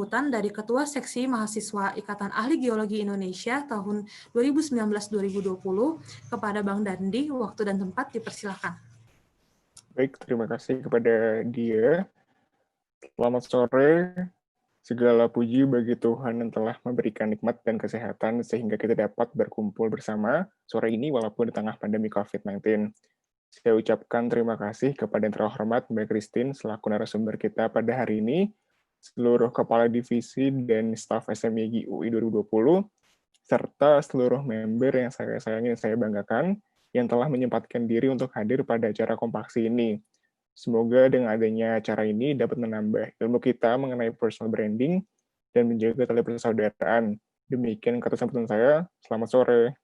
sambutan dari Ketua Seksi Mahasiswa Ikatan Ahli Geologi Indonesia tahun 2019-2020 kepada Bang Dandi. Waktu dan tempat dipersilakan. Baik, terima kasih kepada dia. Selamat sore. Segala puji bagi Tuhan yang telah memberikan nikmat dan kesehatan sehingga kita dapat berkumpul bersama sore ini walaupun di tengah pandemi COVID-19. Saya ucapkan terima kasih kepada yang terhormat Mbak Christine selaku narasumber kita pada hari ini, seluruh kepala divisi dan staf SMIG UI 2020, serta seluruh member yang saya sayangi dan saya banggakan yang telah menyempatkan diri untuk hadir pada acara kompaksi ini. Semoga dengan adanya acara ini dapat menambah ilmu kita mengenai personal branding dan menjaga tali persaudaraan. Demikian kata sambutan saya. Selamat sore.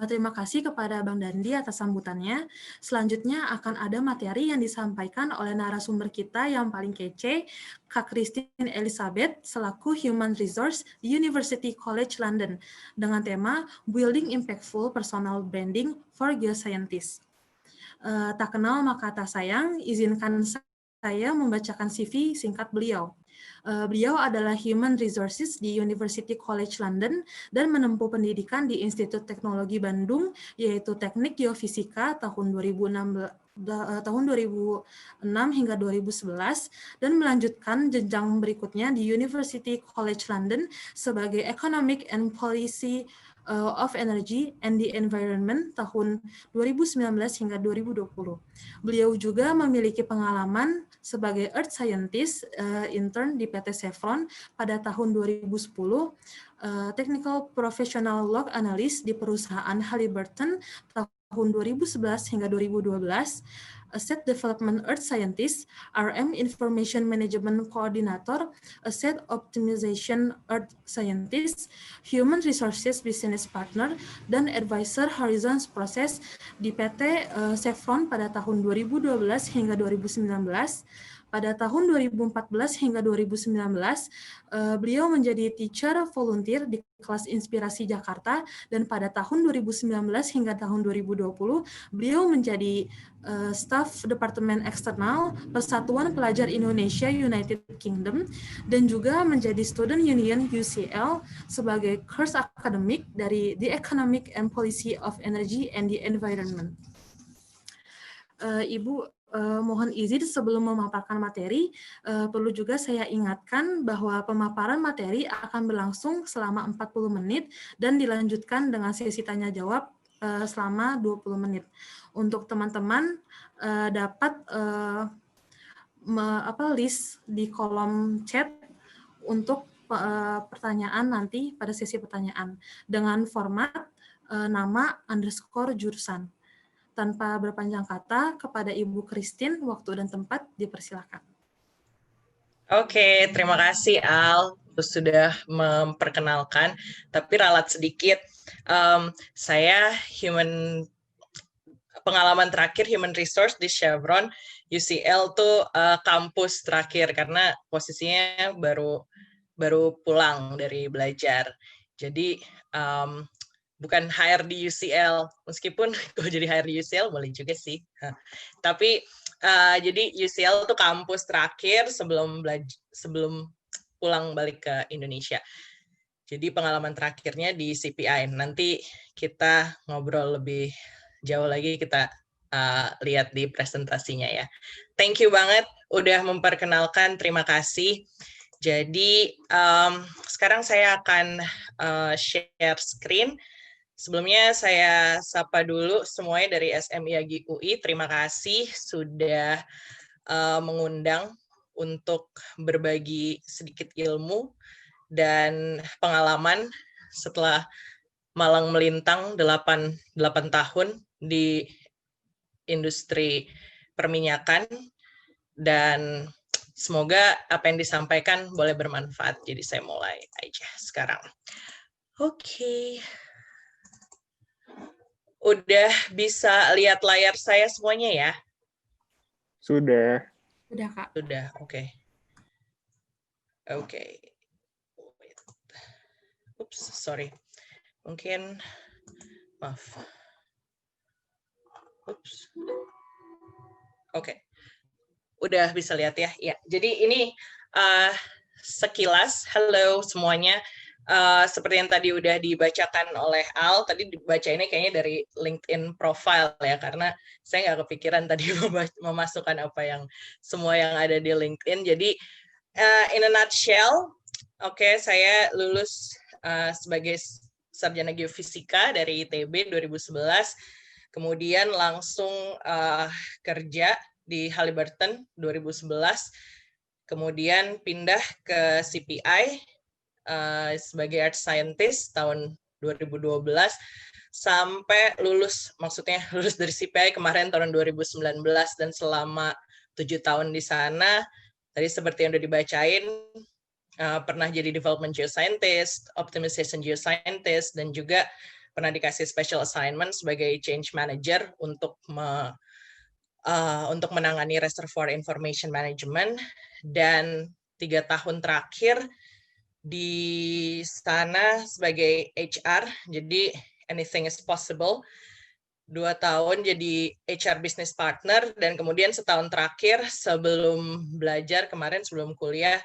Terima kasih kepada Bang Dandi atas sambutannya. Selanjutnya akan ada materi yang disampaikan oleh narasumber kita yang paling kece, Kak Christine Elizabeth, selaku Human Resource di University College London, dengan tema Building Impactful Personal Branding for Geoscientists. Tak kenal maka tak sayang, izinkan saya membacakan CV singkat beliau. Beliau adalah Human Resources di University College London dan menempuh pendidikan di Institut Teknologi Bandung, yaitu Teknik Geofisika tahun 2006 hingga 2011, dan melanjutkan jenjang berikutnya di University College London sebagai Economic and Policy of Energy and the Environment tahun 2019 hingga 2020. Beliau juga memiliki pengalaman sebagai Earth Scientist intern di PT Chevron pada tahun 2010, Technical Professional Log Analyst di perusahaan Halliburton tahun 2011 hingga 2012, Asset Development Earth Scientist, RM Information Management Coordinator, Asset Optimization Earth Scientist, Human Resources Business Partner, dan Advisor Horizons Process di PT Chevron pada tahun 2012 hingga 2019. Pada tahun 2014 hingga 2019, beliau menjadi teacher volunteer di kelas Inspirasi Jakarta, dan pada tahun 2019 hingga tahun 2020, beliau menjadi staf Departemen Eksternal Persatuan Pelajar Indonesia United Kingdom, dan juga menjadi Student Union UCL sebagai course akademik dari The Economic and Policy of Energy and the Environment. Ibu, mohon izin sebelum memaparkan materi, perlu juga saya ingatkan bahwa pemaparan materi akan berlangsung selama 40 menit dan dilanjutkan dengan sesi tanya-jawab selama 20 menit. Untuk teman-teman dapat list di kolom chat untuk pertanyaan nanti pada sesi pertanyaan dengan format nama _ jurusan. Tanpa berpanjang kata, kepada Ibu Christine, waktu dan tempat dipersilakan. Oke, terima kasih Al sudah memperkenalkan, tapi ralat sedikit. Saya pengalaman terakhir Human Resource di Chevron UCL tuh kampus terakhir karena posisinya baru pulang dari belajar. Jadi bukan hire di UCL, meskipun gue jadi hire di UCL boleh juga sih. Tapi jadi UCL tuh kampus terakhir sebelum pulang balik ke Indonesia. Jadi pengalaman terakhirnya di CPI. Nanti kita ngobrol lebih jauh lagi, kita lihat di presentasinya ya. Thank you banget udah memperkenalkan, terima kasih. Jadi sekarang saya akan share screen. Sebelumnya saya sapa dulu semuanya dari SMIAG UI. Terima kasih sudah mengundang untuk berbagi sedikit ilmu dan pengalaman setelah malang melintang 8 tahun di industri perminyakan, dan semoga apa yang disampaikan boleh bermanfaat. Jadi saya mulai aja sekarang. Oke. Udah bisa lihat layar saya semuanya ya? Sudah. Sudah, Kak. Sudah, oke. Oke. Oops, sorry. Mungkin, maaf. Oops. Oke. Udah bisa lihat ya? Ya. Jadi ini sekilas, halo semuanya. Seperti yang tadi udah dibacakan oleh Al, tadi dibaca ini kayaknya dari LinkedIn profile ya, karena saya nggak kepikiran tadi memasukkan apa yang semua yang ada di LinkedIn. Jadi in a nutshell, saya lulus sebagai sarjana geofisika dari ITB 2011, kemudian langsung kerja di Halliburton 2011, kemudian pindah ke CPI sebagai art scientist tahun 2012 sampai lulus, maksudnya lulus dari CPI kemarin tahun 2019, dan selama 7 tahun di sana, tadi seperti yang udah dibacain, pernah jadi development geoscientist, optimization geoscientist, dan juga pernah dikasih special assignment sebagai change manager untuk menangani reservoir information management. Dan 3 tahun terakhir di sana sebagai HR, jadi anything is possible. 2 tahun jadi HR business partner, dan kemudian setahun terakhir sebelum belajar kemarin, sebelum kuliah,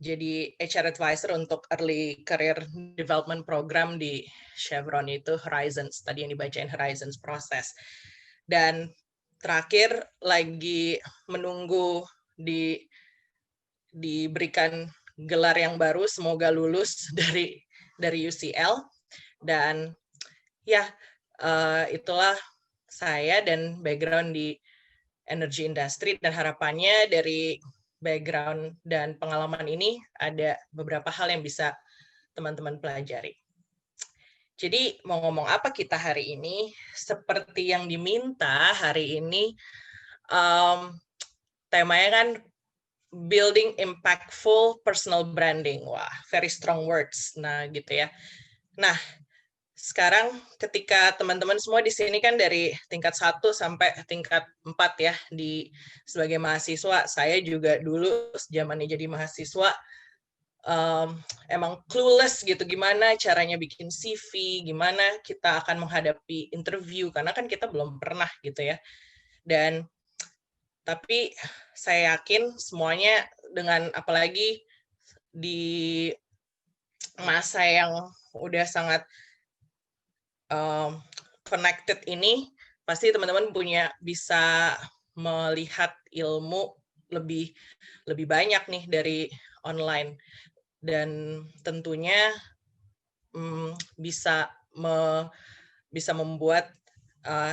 jadi HR advisor untuk early career development program di Chevron, itu Horizons, tadi yang dibacain Horizons Process. Dan terakhir lagi menunggu diberikan gelar yang baru, semoga lulus dari UCL. Dan ya, itulah saya dan background di energy industry, dan harapannya dari background dan pengalaman ini ada beberapa hal yang bisa teman-teman pelajari. Jadi mau ngomong apa kita hari ini? Seperti yang diminta hari ini, temanya kan building impactful personal branding. Wah, very strong words. Nah, gitu ya. Nah, sekarang ketika teman-teman semua di sini kan dari tingkat 1 sampai tingkat 4 ya, sebagai mahasiswa. Saya juga dulu zamannya jadi mahasiswa emang clueless gitu, gimana caranya bikin CV, gimana kita akan menghadapi interview, karena kan kita belum pernah gitu ya. Tapi saya yakin semuanya, dengan apalagi di masa yang udah sangat connected ini, pasti teman-teman bisa melihat ilmu lebih banyak nih dari online, dan tentunya bisa membuat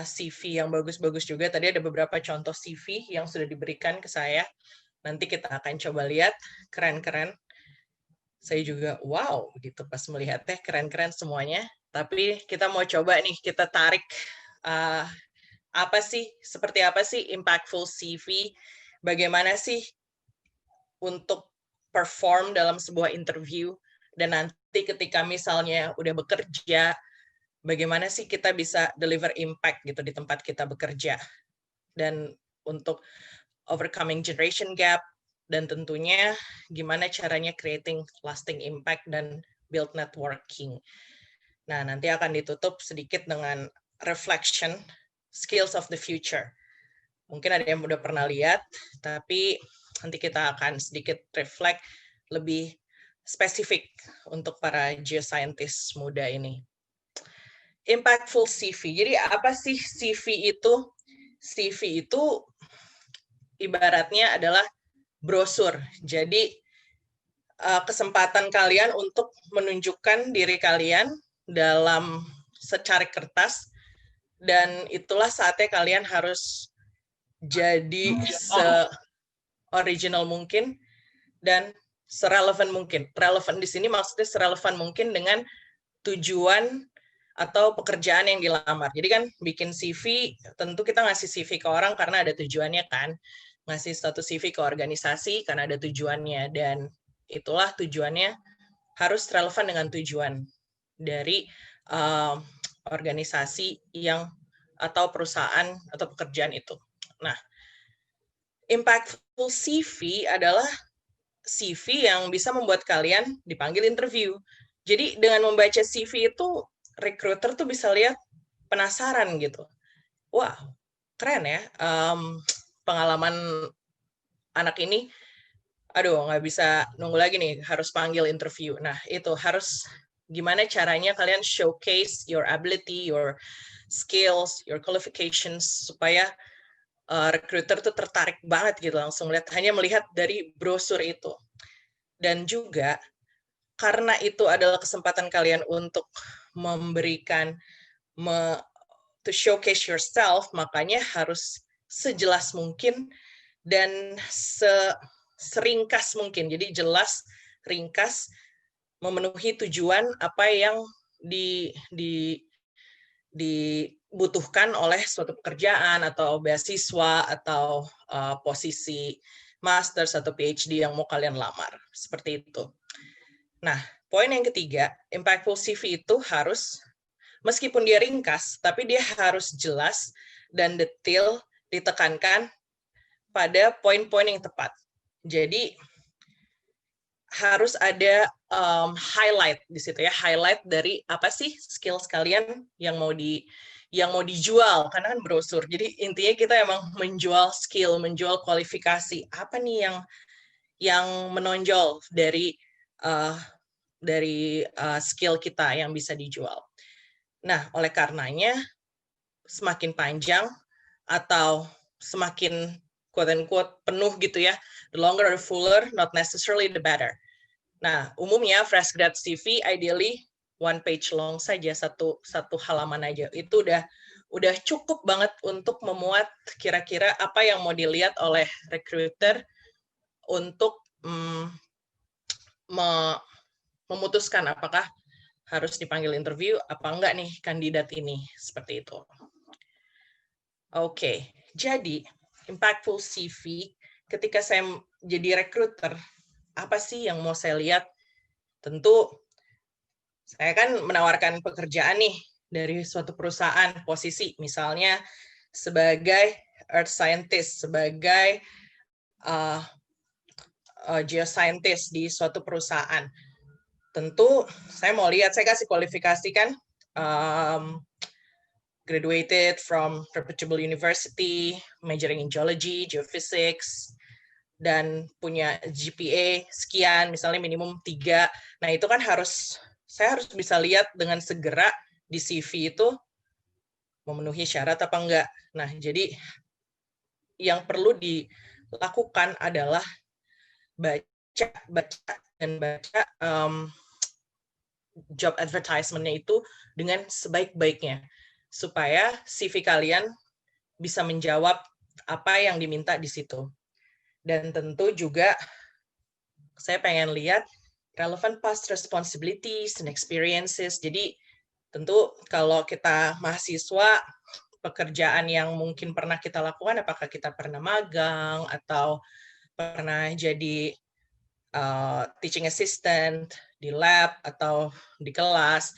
CV yang bagus-bagus juga. Tadi ada beberapa contoh CV yang sudah diberikan ke saya. Nanti kita akan coba lihat, keren-keren. Saya juga wow gitu pas melihatnya, keren-keren semuanya. Tapi kita mau coba nih, kita tarik seperti apa sih impactful CV, bagaimana sih untuk perform dalam sebuah interview, dan nanti ketika misalnya udah bekerja, bagaimana sih kita bisa deliver impact gitu di tempat kita bekerja, dan untuk overcoming generation gap, dan tentunya gimana caranya creating lasting impact dan build networking. Nah, nanti akan ditutup sedikit dengan reflection, skills of the future. Mungkin ada yang udah pernah lihat, tapi nanti kita akan sedikit reflect lebih spesifik untuk para geoscientist muda ini. Impactful CV. Jadi apa sih CV itu? CV itu ibaratnya adalah brosur. Jadi kesempatan kalian untuk menunjukkan diri kalian dalam secari kertas, dan itulah saatnya kalian harus jadi se-original mungkin dan serelevan mungkin. Relevan di sini maksudnya serelevan mungkin dengan tujuan atau pekerjaan yang dilamar. Jadi kan bikin CV, tentu kita ngasih CV ke orang karena ada tujuannya kan. Ngasih satu CV ke organisasi karena ada tujuannya, dan itulah tujuannya harus relevan dengan tujuan dari organisasi yang atau perusahaan atau pekerjaan itu. Nah, impactful CV adalah CV yang bisa membuat kalian dipanggil interview. Jadi dengan membaca CV itu, recruiter tuh bisa lihat, penasaran gitu. Wah, keren ya. pengalaman anak ini, aduh nggak bisa nunggu lagi nih, harus panggil interview. Nah itu harus gimana caranya kalian showcase your ability, your skills, your qualifications, supaya recruiter tuh tertarik banget gitu langsung hanya melihat dari brosur itu. Dan juga karena itu adalah kesempatan kalian untuk memberikan to showcase yourself, makanya harus sejelas mungkin dan seringkas mungkin. Jadi jelas, ringkas, memenuhi tujuan apa yang dibutuhkan oleh suatu pekerjaan atau beasiswa atau posisi masters atau PhD yang mau kalian lamar. Seperti itu. Nah, poin yang ketiga, impactful CV itu harus, meskipun dia ringkas, tapi dia harus jelas dan detail, ditekankan pada poin-poin yang tepat. Jadi harus ada highlight di situ ya, highlight dari apa sih skills kalian yang mau dijual, karena kan brosur. Jadi intinya kita emang menjual skill, menjual kualifikasi. Apa nih yang menonjol dari skill kita yang bisa dijual. Nah, oleh karenanya semakin panjang atau semakin quote-unquote penuh gitu ya, the longer or fuller, not necessarily the better. Nah, umumnya fresh grad CV ideally one page long saja, satu halaman aja. Itu udah cukup banget untuk memuat kira-kira apa yang mau dilihat oleh recruiter untuk memutuskan apakah harus dipanggil interview apa enggak nih kandidat ini, seperti itu. Oke, jadi impactful CV ketika saya jadi recruiter, apa sih yang mau saya lihat? Tentu saya kan menawarkan pekerjaan nih dari suatu perusahaan, posisi misalnya sebagai earth scientist, sebagai geoscientist di suatu perusahaan. Tentu saya mau lihat, saya kasih kualifikasi kan, graduated from reputable university, majoring in geology, geophysics, dan punya GPA sekian, misalnya minimum 3. Nah itu kan saya harus bisa lihat dengan segera di CV itu memenuhi syarat apa enggak. Nah jadi yang perlu dilakukan adalah baca job advertisement-nya itu dengan sebaik-baiknya, supaya CV kalian bisa menjawab apa yang diminta di situ. Dan tentu juga saya pengen lihat relevant past responsibilities and experiences. Jadi tentu kalau kita mahasiswa, pekerjaan yang mungkin pernah kita lakukan, apakah kita pernah magang atau pernah jadi teaching assistant di lab atau di kelas,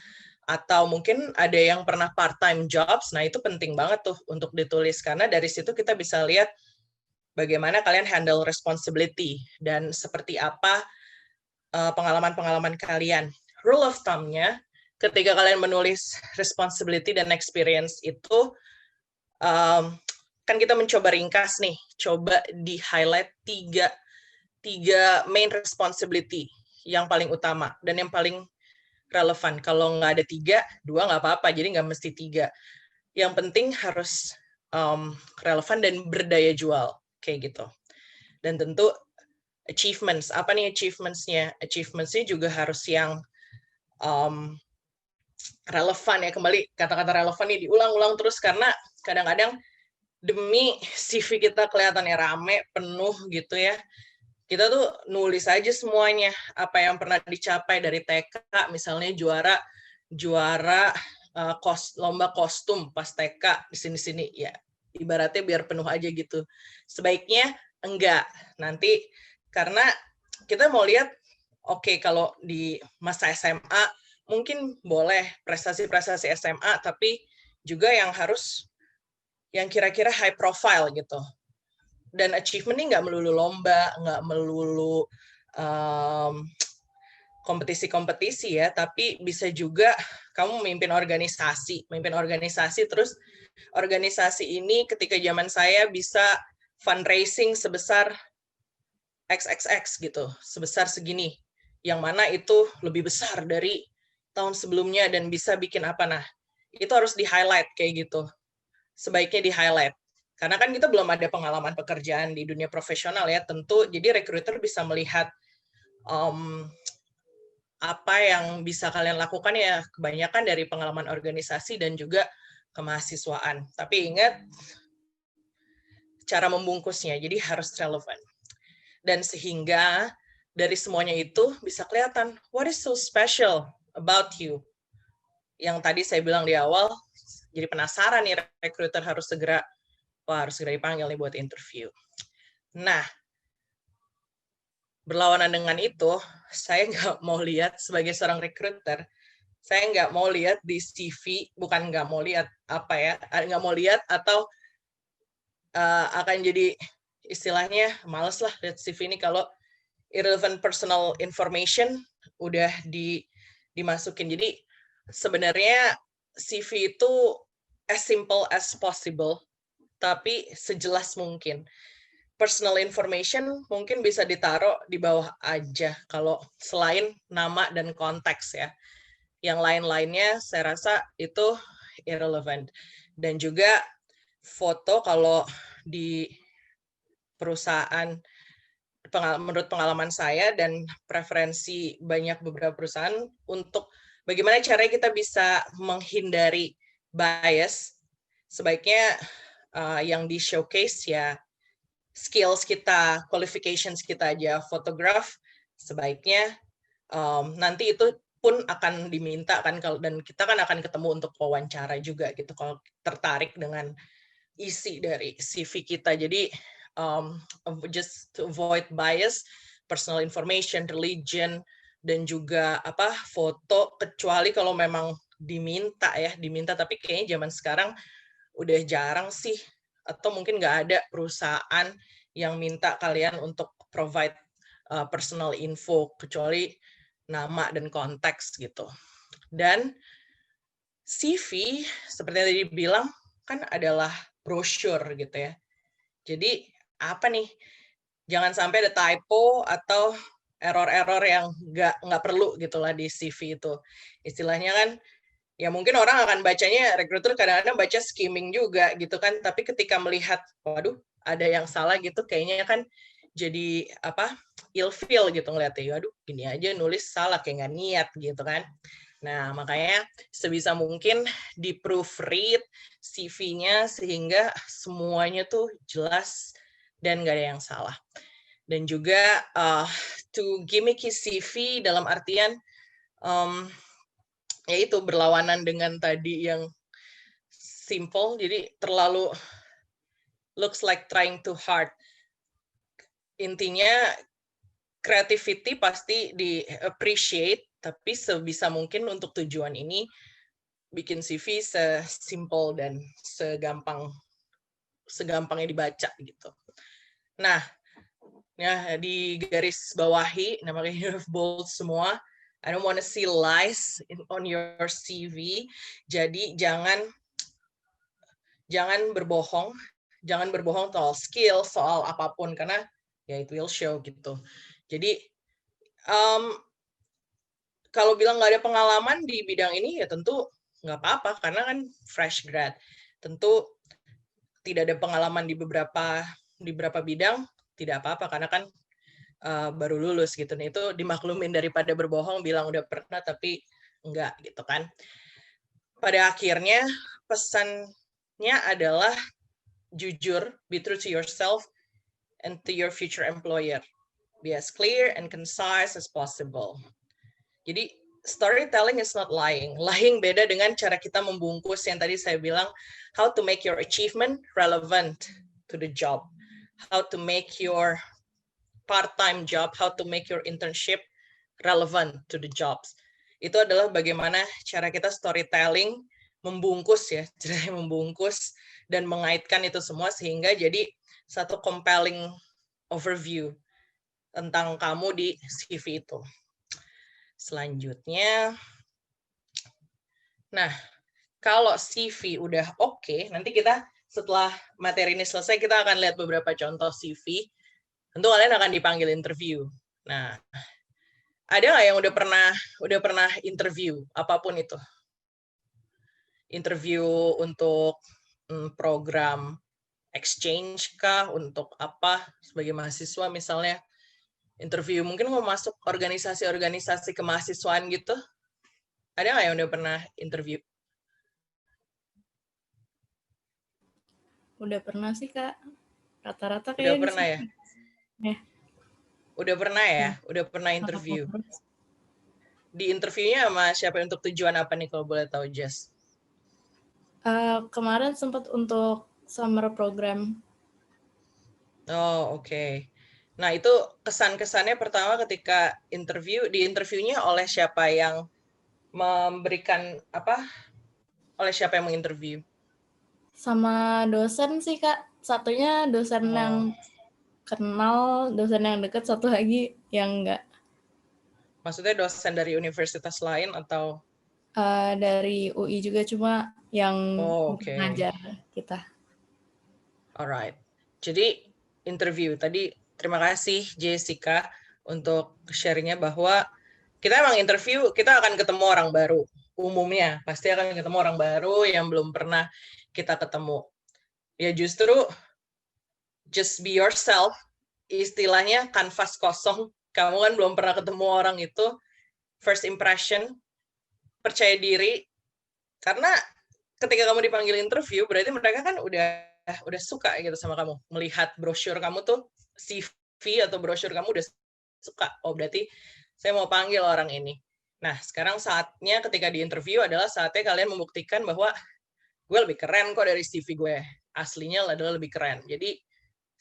atau mungkin ada yang pernah part-time jobs. Nah itu penting banget tuh untuk ditulis, karena dari situ kita bisa lihat bagaimana kalian handle responsibility dan seperti apa pengalaman-pengalaman kalian. Rule of thumb-nya, ketika kalian menulis responsibility dan experience itu, kan kita mencoba ringkas nih, coba di-highlight tiga main responsibility yang paling utama dan yang paling relevan. Kalau nggak ada 3, 2 nggak apa-apa, jadi nggak mesti 3. Yang penting harus relevan dan berdaya jual, kayak gitu. Dan tentu achievements, apa nih achievements-nya? Achievements-nya juga harus yang relevan ya, kembali kata-kata relevan nih diulang-ulang terus, karena kadang-kadang demi CV kita kelihatannya rame, penuh gitu ya, kita tuh nulis aja semuanya, apa yang pernah dicapai dari TK, misalnya juara lomba kostum pas TK di sini-sini, ya ibaratnya biar penuh aja gitu. Sebaiknya enggak, nanti karena kita mau lihat, oke, kalau di masa SMA mungkin boleh prestasi-prestasi SMA, tapi juga yang kira-kira high profile gitu. Dan achievement ini nggak melulu lomba, nggak melulu kompetisi-kompetisi ya, tapi bisa juga kamu memimpin organisasi, terus organisasi ini ketika zaman saya bisa fundraising sebesar XXX gitu, sebesar segini, yang mana itu lebih besar dari tahun sebelumnya dan bisa bikin apa. Nah, itu harus di-highlight kayak gitu. Sebaiknya di-highlight. Karena kan kita belum ada pengalaman pekerjaan di dunia profesional ya, tentu. Jadi recruiter bisa melihat apa yang bisa kalian lakukan ya kebanyakan dari pengalaman organisasi dan juga kemahasiswaan. Tapi ingat, cara membungkusnya, jadi harus relevan. Dan sehingga dari semuanya itu bisa kelihatan, what is so special about you? Yang tadi saya bilang di awal, jadi penasaran nih recruiter harus segera dipanggil nih buat interview. Nah, berlawanan dengan itu, saya nggak mau lihat sebagai seorang recruiter, saya nggak mau lihat di CV, bukan nggak mau lihat nggak mau lihat atau akan jadi istilahnya males lah lihat CV ini kalau irrelevant personal information udah dimasukin. Jadi sebenarnya CV itu as simple as possible, tapi sejelas mungkin. Personal information mungkin bisa ditaruh di bawah aja kalau selain nama dan konteks ya. Yang lain-lainnya saya rasa itu irrelevant. Dan juga foto kalau di perusahaan, menurut pengalaman saya dan preferensi beberapa perusahaan untuk bagaimana caranya kita bisa menghindari bias, sebaiknya yang di showcase ya skills kita, qualifications kita aja. Fotograf sebaiknya nanti itu pun akan diminta kan, dan kita kan akan ketemu untuk wawancara juga gitu kalau tertarik dengan isi dari CV kita. Jadi just to avoid bias, personal information, religion, dan juga foto, kecuali kalau memang diminta, tapi kayaknya zaman sekarang udah jarang sih, atau mungkin nggak ada perusahaan yang minta kalian untuk provide personal info, kecuali nama dan konteks gitu. Dan CV, seperti yang tadi bilang, kan adalah brosur gitu ya. Jadi apa nih? Jangan sampai ada typo atau error-error yang nggak perlu gitulah di CV itu. Istilahnya kan, ya mungkin orang akan bacanya, recruiter kadang-kadang baca skimming juga gitu kan, tapi ketika melihat, waduh, ada yang salah gitu, kayaknya kan jadi ilfeel gitu ngeliatnya, waduh, gini aja nulis salah, kayak nggak niat gitu kan. Nah, makanya sebisa mungkin di-proofread CV-nya sehingga semuanya tuh jelas dan nggak ada yang salah. Dan juga to gimmicky CV dalam artian yaitu berlawanan dengan tadi yang simple, jadi terlalu looks like trying too hard. Intinya creativity pasti di-appreciate, tapi sebisa mungkin untuk tujuan ini bikin CV sesimpel dan segampangnya dibaca gitu. Nah, ya di garis bawahi, namanya bold semua. I don't want to see lies on your CV. Jadi jangan berbohong soal skill, soal apapun, karena ya it will show gitu. Jadi kalau bilang nggak ada pengalaman di bidang ini ya tentu nggak apa-apa, karena kan fresh grad. Tentu tidak ada pengalaman di beberapa bidang, tidak apa-apa, karena kan baru lulus gitu. Nah, itu dimaklumin daripada berbohong bilang udah pernah tapi enggak gitu kan. Pada akhirnya pesannya adalah jujur, be true to yourself and to your future employer. Be as clear and concise as possible. Jadi storytelling is not lying. Lying beda dengan cara kita membungkus yang tadi saya bilang, how to make your achievement relevant to the job. How to make your part-time job, how to make your internship relevant to the jobs. Itu adalah bagaimana cara kita storytelling, membungkus dan mengaitkan itu semua sehingga jadi satu compelling overview tentang kamu di CV itu. Selanjutnya, nah kalau CV udah oke, nanti kita setelah materi ini selesai, kita akan lihat beberapa contoh CV. Tentu kalian akan dipanggil interview. Nah, ada nggak yang udah pernah interview apapun itu? Interview untuk program exchange kah, untuk apa sebagai mahasiswa misalnya? Interview mungkin mau masuk organisasi-organisasi kemahasiswaan gitu. Ada nggak yang udah pernah interview? Udah pernah sih, Kak. Rata-rata Udah kayak pernah ya? Udah pernah ya? Udah pernah interview? Di interviewnya sama siapa, untuk tujuan apa nih kalau boleh tahu, Jess? Kemarin sempat untuk summer program. Oh, oke. Nah, itu kesan-kesannya pertama ketika di interviewnya oleh siapa yang memberikan oleh siapa yang menginterview? Sama dosen sih, Kak. Satunya dosen yang kenal, dosen yang dekat, satu lagi yang enggak. Maksudnya dosen dari universitas lain atau? Dari UI juga, cuma yang ngajar kita. Alright. Jadi interview tadi, terima kasih Jessica untuk sharingnya bahwa kita emang interview, kita akan ketemu orang baru. Umumnya pasti akan ketemu orang baru yang belum pernah kita ketemu. Ya justru just be yourself, istilahnya kanvas kosong. Kamu kan belum pernah ketemu orang itu, first impression, percaya diri. Karena ketika kamu dipanggil interview, berarti mereka kan udah suka gitu sama kamu. Melihat brosur kamu tuh, CV atau brosur kamu udah suka. Oh, berarti saya mau panggil orang ini. Nah, sekarang saatnya ketika di interview adalah saatnya kalian membuktikan bahwa gue lebih keren kok dari CV gue. Aslinya adalah lebih keren. Jadi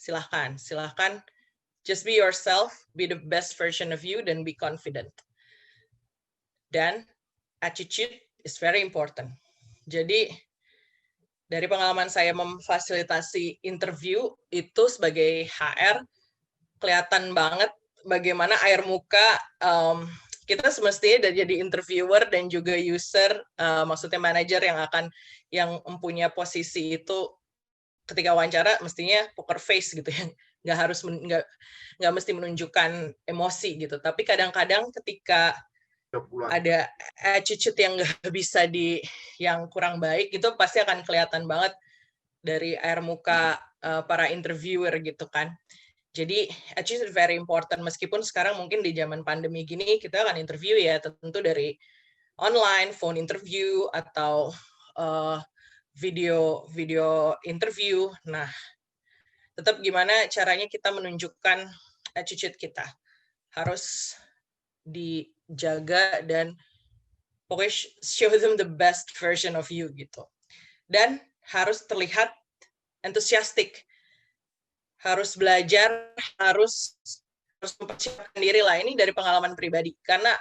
silahkan just be yourself, be the best version of you, dan be confident. Dan attitude is very important. Jadi dari pengalaman saya memfasilitasi interview itu sebagai HR, kelihatan banget bagaimana air muka kita semestinya jadi interviewer dan juga user, maksudnya manajer yang mempunyai posisi itu ketika wawancara mestinya poker face gitu ya, nggak mesti menunjukkan emosi gitu. Tapi kadang-kadang ketika ada attitude yang nggak bisa yang kurang baik itu pasti akan kelihatan banget dari air muka para interviewer gitu kan. Jadi attitude very important, meskipun sekarang mungkin di zaman pandemi gini kita akan interview ya tentu dari online, phone interview atau video interview. Nah, tetap gimana caranya kita menunjukkan attitude kita. Harus dijaga dan pokoknya show them the best version of you gitu. Dan harus terlihat enthusiastic. Harus belajar, harus mempersiapkan diri lah. Ini dari pengalaman pribadi. Karena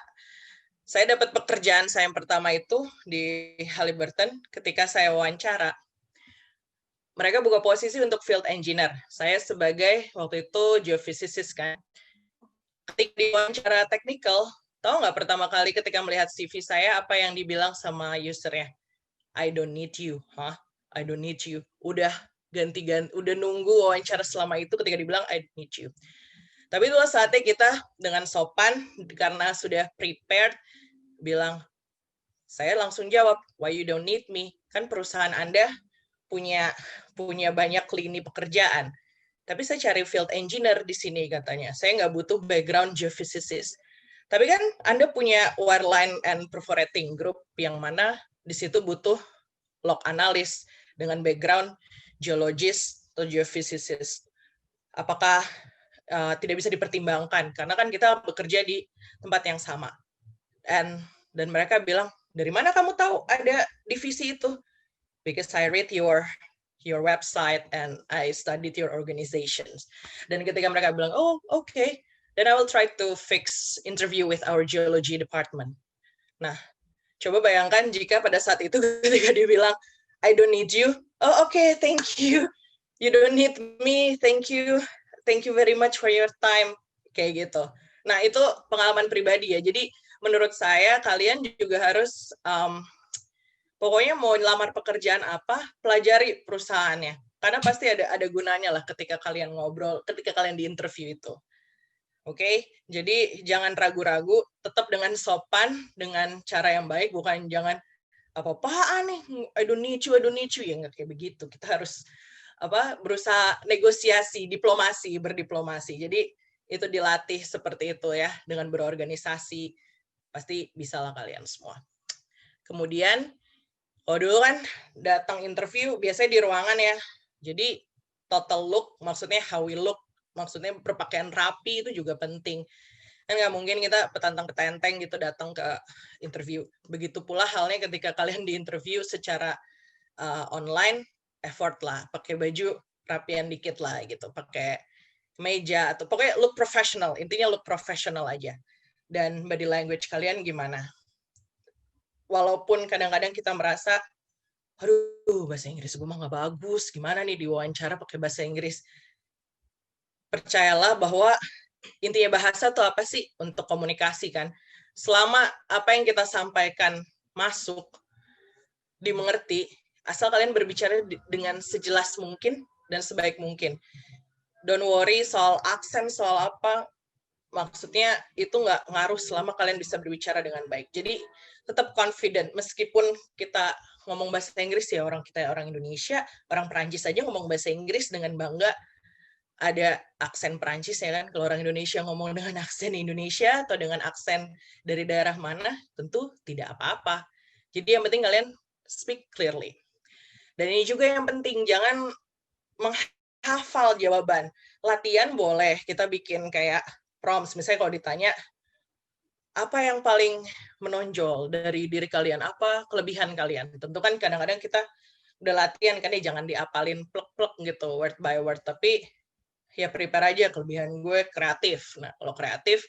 saya dapat pekerjaan saya yang pertama itu di Halliburton, ketika saya wawancara, mereka buka posisi untuk field engineer. Saya sebagai waktu itu geophysicist kan. Ketika di wawancara technical, tahu nggak pertama kali ketika melihat CV saya apa yang dibilang sama usernya? I don't need you, I don't need you. Udah ganti-ganti, udah nunggu wawancara selama itu ketika dibilang I don't need you. Tapi itulah saatnya kita dengan sopan, karena sudah prepared, bilang, saya langsung jawab, why you don't need me? Kan perusahaan Anda punya banyak lini pekerjaan. Tapi saya cari field engineer di sini katanya. Saya nggak butuh background geophysicist. Tapi kan Anda punya wireline and perforating group yang mana di situ butuh log analis dengan background geologist atau geophysicist. Apakah tidak bisa dipertimbangkan? Karena kan kita bekerja di tempat yang sama. Dan mereka bilang, dari mana kamu tahu ada divisi itu? Because I read your website and I studied your organizations. Dan ketika mereka bilang, oh okay, then I will try to fix interview with our geology department. Nah, coba bayangkan jika pada saat itu ketika dia bilang, I don't need you. Oh, okay, thank you. You don't need me. Thank you. Thank you very much for your time. Kayak gitu. Nah, itu pengalaman pribadi ya. Jadi, menurut saya, kalian juga harus Pokoknya mau lamar pekerjaan apa, pelajari perusahaannya. Karena pasti ada gunanya lah ketika kalian ngobrol, ketika kalian di interview itu. Oke, jadi jangan ragu-ragu, tetap dengan sopan, dengan cara yang baik, bukan jangan apa-apaan nih, I don't need you, ya nggak kayak begitu. Kita harus berusaha negosiasi, diplomasi, berdiplomasi. Jadi itu dilatih seperti itu ya, dengan berorganisasi, pasti bisa lah kalian semua. Kemudian, dulu kan datang interview, biasanya di ruangan ya, jadi total look, maksudnya how we look, maksudnya berpakaian rapi itu juga penting. Kan nggak mungkin kita petantang-petenteng gitu datang ke interview. Begitu pula halnya ketika kalian di interview secara online, effort lah, pakai baju rapian dikit lah gitu, pakai meja atau pokoknya look professional, intinya look professional aja. Dan body language kalian gimana? Walaupun kadang-kadang kita merasa, aduh bahasa Inggris gue mah nggak bagus, gimana nih diwawancara pakai bahasa Inggris? Percayalah bahwa intinya bahasa tuh apa sih? Untuk komunikasi kan. Selama apa yang kita sampaikan masuk, dimengerti, asal kalian berbicara dengan sejelas mungkin dan sebaik mungkin. Don't worry soal aksen, soal apa, maksudnya itu nggak ngaruh selama kalian bisa berbicara dengan baik. Jadi tetap confident, meskipun kita ngomong bahasa Inggris ya, kita orang Indonesia, orang Perancis aja ngomong bahasa Inggris dengan bangga, ada aksen Perancis ya kan, kalau orang Indonesia ngomong dengan aksen Indonesia atau dengan aksen dari daerah mana, tentu tidak apa-apa. Jadi yang penting kalian speak clearly. Dan ini juga yang penting, jangan menghafal jawaban. Latihan boleh, kita bikin kayak prompts, misalnya kalau ditanya, apa yang paling menonjol dari diri kalian, apa kelebihan kalian? Tentu kan kadang-kadang kita udah latihan kan, jangan diapalin plek-plek gitu, word by word, tapi ya prepare aja, kelebihan gue kreatif. Nah, kalau kreatif,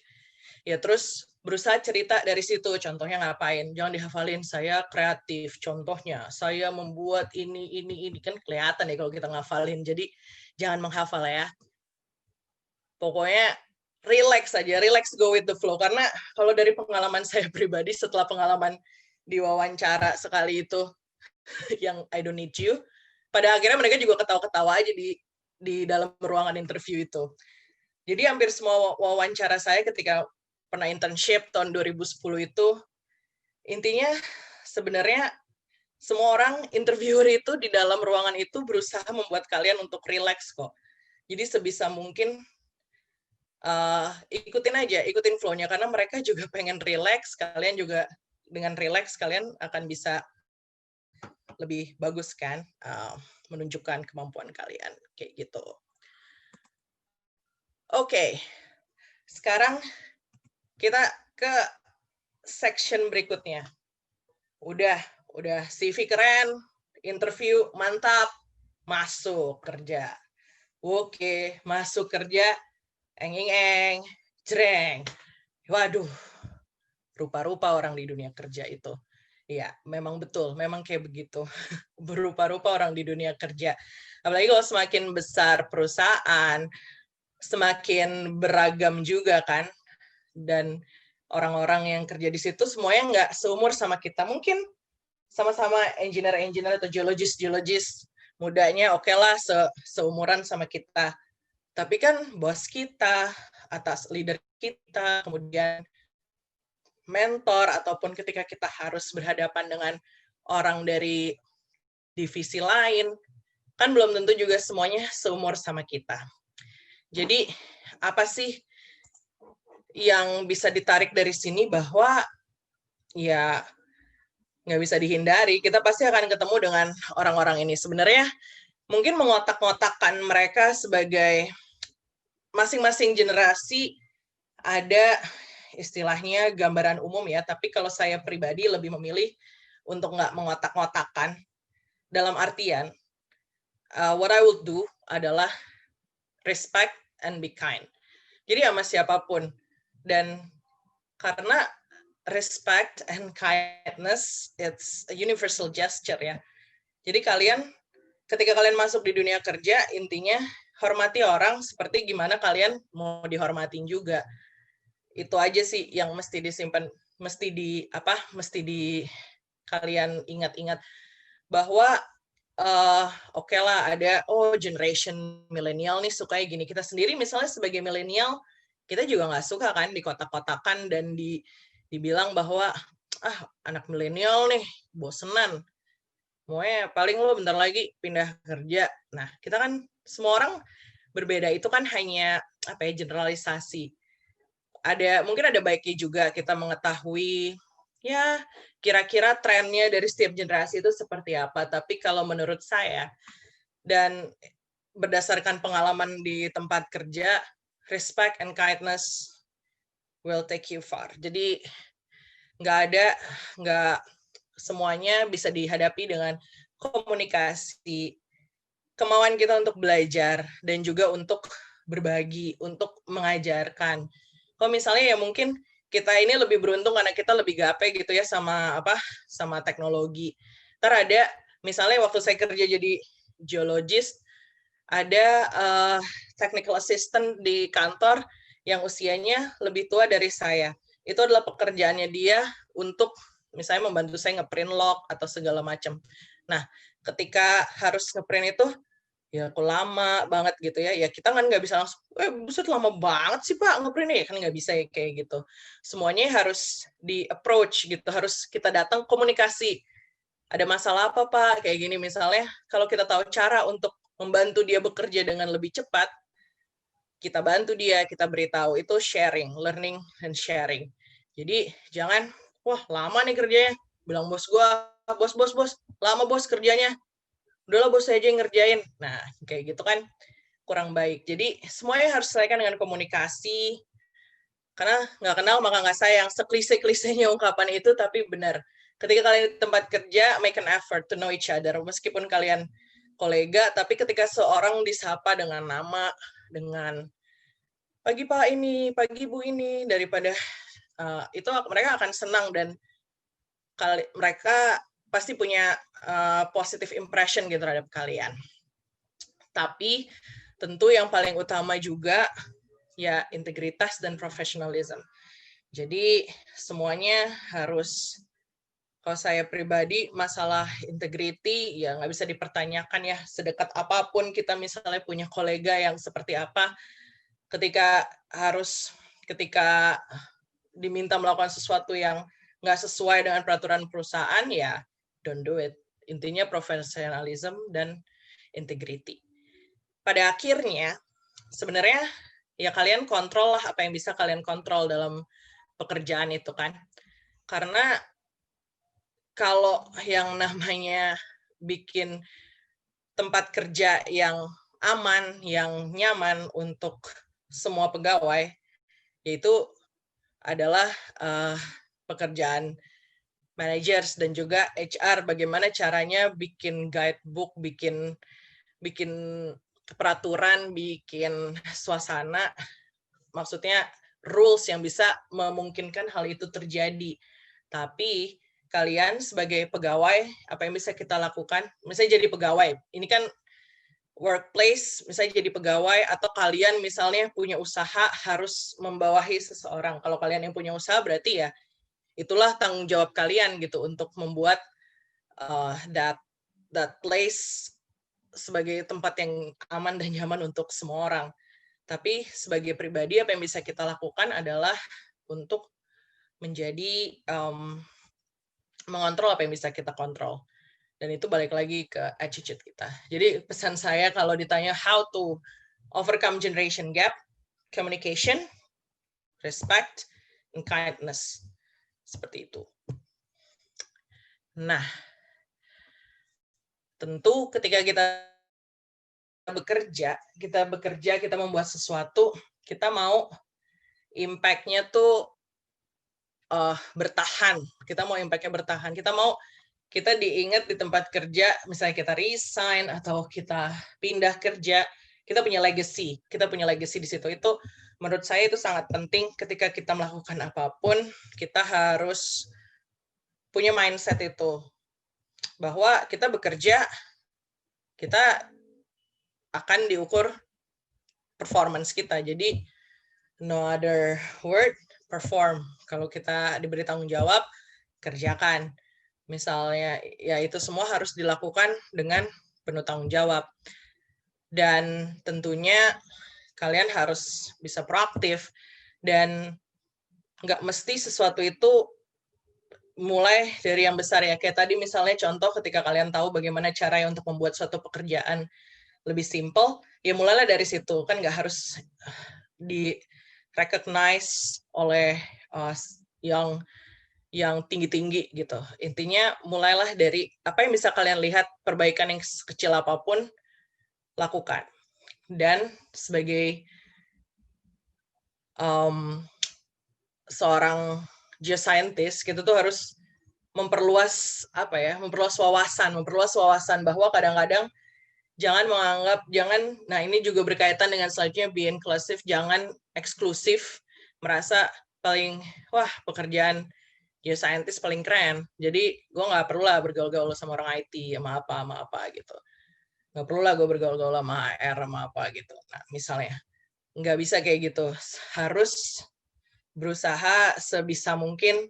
ya terus berusaha cerita dari situ, contohnya ngapain. Jangan dihafalin, saya kreatif, contohnya, saya membuat ini, kan kelihatan ya kalau kita ngafalin. Jadi, jangan menghafal ya. Pokoknya, relax aja, relax, go with the flow. Karena kalau dari pengalaman saya pribadi, setelah pengalaman diwawancara sekali itu, yang I don't need you, pada akhirnya mereka juga ketawa-ketawa aja di dalam ruangan interview itu. Jadi hampir semua wawancara saya ketika pernah internship tahun 2010 itu, intinya sebenarnya semua orang interviewer itu di dalam ruangan itu berusaha membuat kalian untuk relax kok. Jadi sebisa mungkin ikutin flow-nya, karena mereka juga pengen relax, kalian juga dengan relax kalian akan bisa lebih bagus kan, menunjukkan kemampuan kalian kayak gitu. Oke, sekarang kita ke section berikutnya. Udah CV keren, interview mantap, masuk kerja. Oke, masuk kerja, eng, jreng. Waduh, rupa-rupa orang di dunia kerja itu. Iya, memang betul, memang kayak begitu. Berupa-rupa orang di dunia kerja. Apalagi kalau semakin besar perusahaan, semakin beragam juga kan. Dan orang-orang yang kerja di situ semuanya nggak seumur sama kita. Mungkin sama-sama engineer atau geologis, mudanya oke lah seumuran sama kita. Tapi kan bos kita, atas leader kita, kemudian mentor, ataupun ketika kita harus berhadapan dengan orang dari divisi lain, kan belum tentu juga semuanya seumur sama kita. Jadi, apa sih yang bisa ditarik dari sini, bahwa ya nggak bisa dihindari, kita pasti akan ketemu dengan orang-orang ini. Sebenarnya mungkin mengotak-ngotakkan mereka sebagai masing-masing generasi ada istilahnya gambaran umum ya, tapi kalau saya pribadi lebih memilih untuk nggak mengotak-ngotakkan, dalam artian what I will do adalah respect and be kind. Jadi sama siapapun, dan karena respect and kindness it's a universal gesture ya. Jadi ketika kalian masuk di dunia kerja, intinya hormati orang seperti gimana kalian mau dihormatin juga. Itu aja sih yang mesti disimpan, mesti kalian ingat-ingat bahwa oke lah ada generation milenial nih suka gini. Kita sendiri misalnya sebagai milenial kita juga nggak suka kan dikotak-kotakan dan dibilang bahwa anak milenial nih bosenan. Pokoknya paling lo bentar lagi pindah kerja. Nah, kita kan semua orang berbeda, itu kan hanya generalisasi. Mungkin ada baiknya juga kita mengetahui ya kira-kira trennya dari setiap generasi itu seperti apa. Tapi kalau menurut saya dan berdasarkan pengalaman di tempat kerja, respect and kindness will take you far. Jadi nggak semuanya bisa dihadapi dengan komunikasi, kemauan kita untuk belajar, dan juga untuk berbagi, untuk mengajarkan. Kalau misalnya ya mungkin kita ini lebih beruntung karena kita lebih gape gitu ya sama teknologi. Ntar ada, misalnya waktu saya kerja jadi geologist, ada technical assistant di kantor yang usianya lebih tua dari saya. Itu adalah pekerjaannya dia untuk misalnya membantu saya ngeprint log atau segala macam. Nah, ketika harus ngeprint itu, ya aku lama banget gitu ya. Ya kita kan nggak bisa langsung, buset lama banget sih Pak ngeprintnya. Kan nggak bisa ya kayak gitu. Semuanya harus di-approach gitu. Harus kita datang komunikasi. Ada masalah apa Pak? Kayak gini misalnya, kalau kita tahu cara untuk membantu dia bekerja dengan lebih cepat, kita bantu dia, kita beritahu. Itu sharing, learning and sharing. Jadi jangan, wah lama nih kerjanya, bilang bos gue, bos, lama bos kerjanya, udahlah bos saya aja yang ngerjain. Nah kayak gitu kan kurang baik. Jadi semuanya harus diselesaikan dengan komunikasi, karena nggak kenal maka nggak sayang. Seklise-klisenya ungkapan itu, tapi benar. Ketika kalian di tempat kerja, make an effort to know each other. Meskipun kalian kolega, tapi ketika seorang disapa dengan nama, dengan pagi Pak ini, pagi Bu ini, daripada itu mereka akan senang dan mereka pasti punya positive impression gitu terhadap kalian. Tapi tentu yang paling utama juga ya integritas dan profesionalism. Jadi semuanya harus, kalau saya pribadi masalah integrity ya nggak bisa dipertanyakan ya, sedekat apapun kita misalnya punya kolega yang seperti apa, ketika diminta melakukan sesuatu yang nggak sesuai dengan peraturan perusahaan, ya don't do it. Intinya professionalism dan integrity. Pada akhirnya, sebenarnya ya kalian kontrol lah apa yang bisa kalian kontrol dalam pekerjaan itu kan. Karena kalau yang namanya bikin tempat kerja yang aman, yang nyaman untuk semua pegawai, yaitu adalah pekerjaan managers dan juga HR. Bagaimana caranya bikin guidebook, bikin peraturan, bikin suasana, maksudnya rules yang bisa memungkinkan hal itu terjadi. Tapi kalian sebagai pegawai, apa yang bisa kita lakukan? Misalnya jadi pegawai, ini kan workplace, misalnya jadi pegawai, atau kalian misalnya punya usaha harus membawahi seseorang. Kalau kalian yang punya usaha berarti ya itulah tanggung jawab kalian gitu untuk membuat that place sebagai tempat yang aman dan nyaman untuk semua orang. Tapi sebagai pribadi apa yang bisa kita lakukan adalah untuk menjadi mengontrol apa yang bisa kita kontrol. Dan itu balik lagi ke attitude kita. Jadi pesan saya kalau ditanya how to overcome generation gap, communication, respect, and kindness. Seperti itu. Nah, tentu ketika kita bekerja, kita membuat sesuatu, kita mau impact-nya tuh bertahan. Kita mau impact-nya bertahan. Kita diingat di tempat kerja, misalnya kita resign atau kita pindah kerja, kita punya legacy. Kita punya legacy di situ. Itu menurut saya itu sangat penting. Ketika kita melakukan apapun, kita harus punya mindset itu. Bahwa kita bekerja, kita akan diukur performance kita. Jadi, no other word, perform. Kalau kita diberi tanggung jawab, kerjakan. Misalnya, ya itu semua harus dilakukan dengan penuh tanggung jawab. Dan tentunya kalian harus bisa proaktif, dan nggak mesti sesuatu itu mulai dari yang besar ya. Kayak tadi misalnya contoh ketika kalian tahu bagaimana cara untuk membuat suatu pekerjaan lebih simple, ya mulailah dari situ. Kan nggak harus di-recognize oleh yang tinggi-tinggi gitu. Intinya mulailah dari apa yang bisa kalian lihat, perbaikan yang kecil apapun, lakukan. Dan sebagai seorang geoscientist, kita tuh harus memperluas wawasan bahwa kadang-kadang nah ini juga berkaitan dengan selanjutnya, be inclusive, jangan eksklusif, merasa paling, wah pekerjaan geoscientist paling keren, jadi gue nggak perlu lah bergaul-gaul sama orang IT, sama apa gitu. Nggak perlu lah gue bergaul-gaul sama HR, sama apa gitu. Nah misalnya, nggak bisa kayak gitu. Harus berusaha sebisa mungkin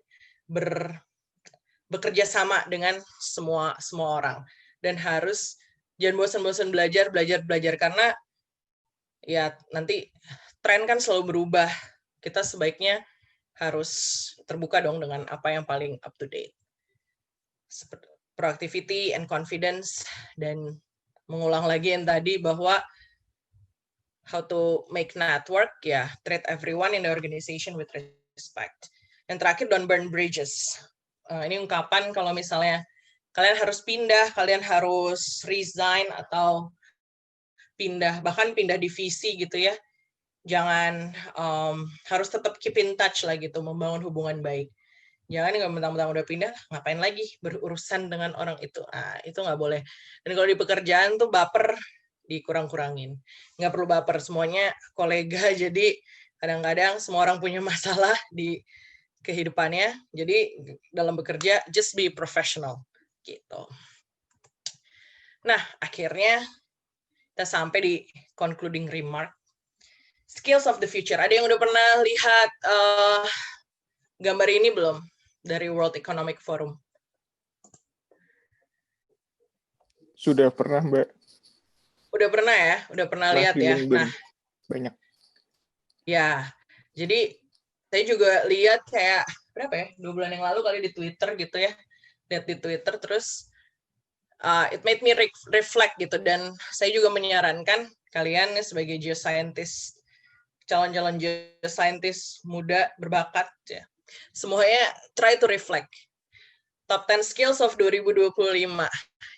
bekerja sama dengan semua orang. Dan harus jangan bosan-bosan belajar, karena ya nanti tren kan selalu berubah. Kita sebaiknya harus terbuka dong dengan apa yang paling up to date. Seperti productivity and confidence, dan mengulang lagi yang tadi bahwa how to make network, ya treat everyone in the organization with respect. Yang terakhir, don't burn bridges. Ini ungkapan kalau misalnya kalian harus pindah, kalian harus resign atau bahkan pindah divisi gitu ya. Jangan harus tetap keep in touch lah gitu, membangun hubungan baik. Jangan nggak mentang-mentang udah pindah, ngapain lagi berurusan dengan orang itu. Itu nggak boleh. Dan kalau di pekerjaan tuh baper dikurang-kurangin. Nggak perlu baper, semuanya kolega. Jadi kadang-kadang semua orang punya masalah di kehidupannya. Jadi dalam bekerja, just be professional. Gitu. Nah, akhirnya kita sampai di concluding remark. Skills of the future. Ada yang udah pernah lihat gambar ini belum? Dari World Economic Forum. Sudah pernah, Mbak. Udah pernah ya? Udah pernah lihat ya? Nah, banyak. Ya, jadi saya juga lihat kayak, berapa ya? 2 bulan yang lalu kali di Twitter gitu ya. Lihat di Twitter, terus it made me reflect gitu. Dan saya juga menyarankan kalian sebagai geoscientist, calon-calon geoscientist muda berbakat ya, semuanya try to reflect. Top 10 skills of 2025.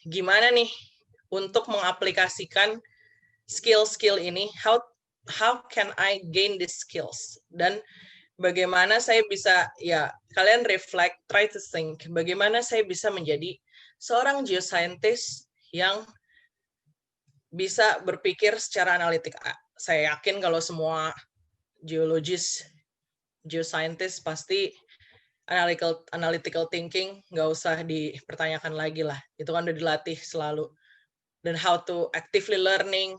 Gimana nih untuk mengaplikasikan skill-skill ini? How can I gain these skills? Dan bagaimana saya bisa, ya kalian reflect, try to think, bagaimana saya bisa menjadi seorang geoscientist yang bisa berpikir secara analitik. Saya yakin kalau semua geologis, geoscientist pasti analytical thinking nggak usah dipertanyakan lagi lah. Itu kan udah dilatih selalu. Dan how to actively learning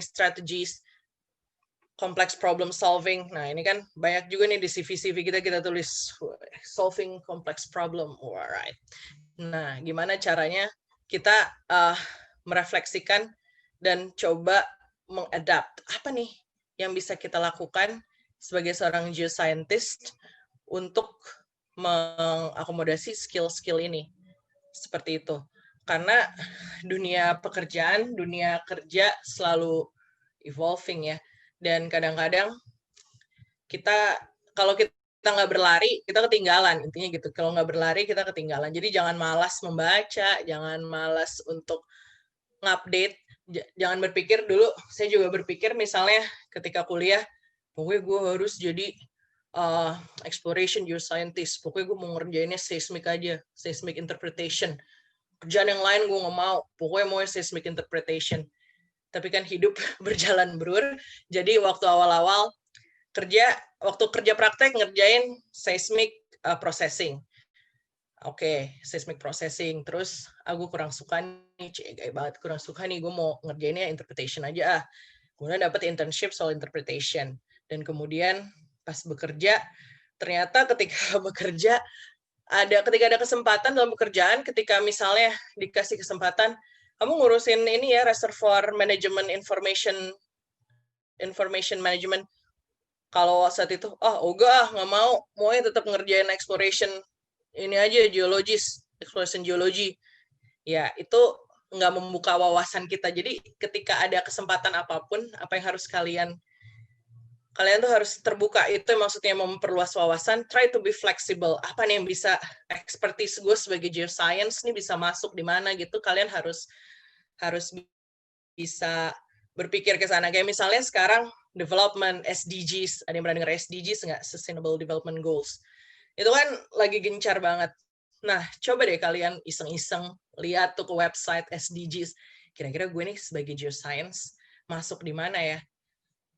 strategies, complex problem solving. Nah ini kan banyak juga nih di CV kita tulis solving complex problem. Alright. Nah gimana caranya kita merefleksikan dan coba mengadapt apa nih yang bisa kita lakukan sebagai seorang geoscientist untuk mengakomodasi skill-skill ini. Seperti itu. Karena dunia pekerjaan, dunia kerja selalu evolving ya. Dan kadang-kadang kalau kita nggak berlari, kita ketinggalan. Intinya gitu. Kalau nggak berlari, kita ketinggalan. Jadi jangan malas membaca, jangan malas untuk ngupdate. Jangan berpikir dulu, saya juga berpikir misalnya ketika kuliah, pokoknya gue harus jadi exploration geoscientist. Pokoknya gue mau ngerjainnya seismic aja, seismic interpretation. Kerjaan yang lain gue nggak mau. Pokoknya mau seismic interpretation. Tapi kan hidup berjalan berur. Jadi waktu awal-awal waktu kerja praktek ngerjain seismic processing. Oke, seismic processing. Terus aku kurang suka nih, gaya banget, kurang suka nih, gue mau ngerjainnya interpretation aja. Kemudian dapat internship soal interpretation. Dan kemudian pas bekerja, ternyata ketika bekerja ketika ada kesempatan dalam pekerjaan, ketika misalnya dikasih kesempatan, kamu ngurusin ini ya, reservoir management information management. Kalau saat itu, nggak mau, maunya tetap ngerjain exploration ini aja, exploration geology. Ya, itu nggak membuka wawasan kita. Jadi ketika ada kesempatan apapun, apa yang harus kalian tuh harus terbuka. Itu maksudnya memperluas wawasan. Try to be flexible. Apa nih yang bisa expertise gue sebagai geoscience nih bisa masuk di mana gitu. Kalian harus bisa berpikir ke sana. Kayak misalnya sekarang development SDGs. Ada yang pernah dengar SDGs nggak? Sustainable Development Goals. Itu kan lagi gencar banget. Nah, coba deh kalian iseng-iseng lihat tuh ke website SDGs. Kira-kira gue nih sebagai geoscience masuk di mana ya?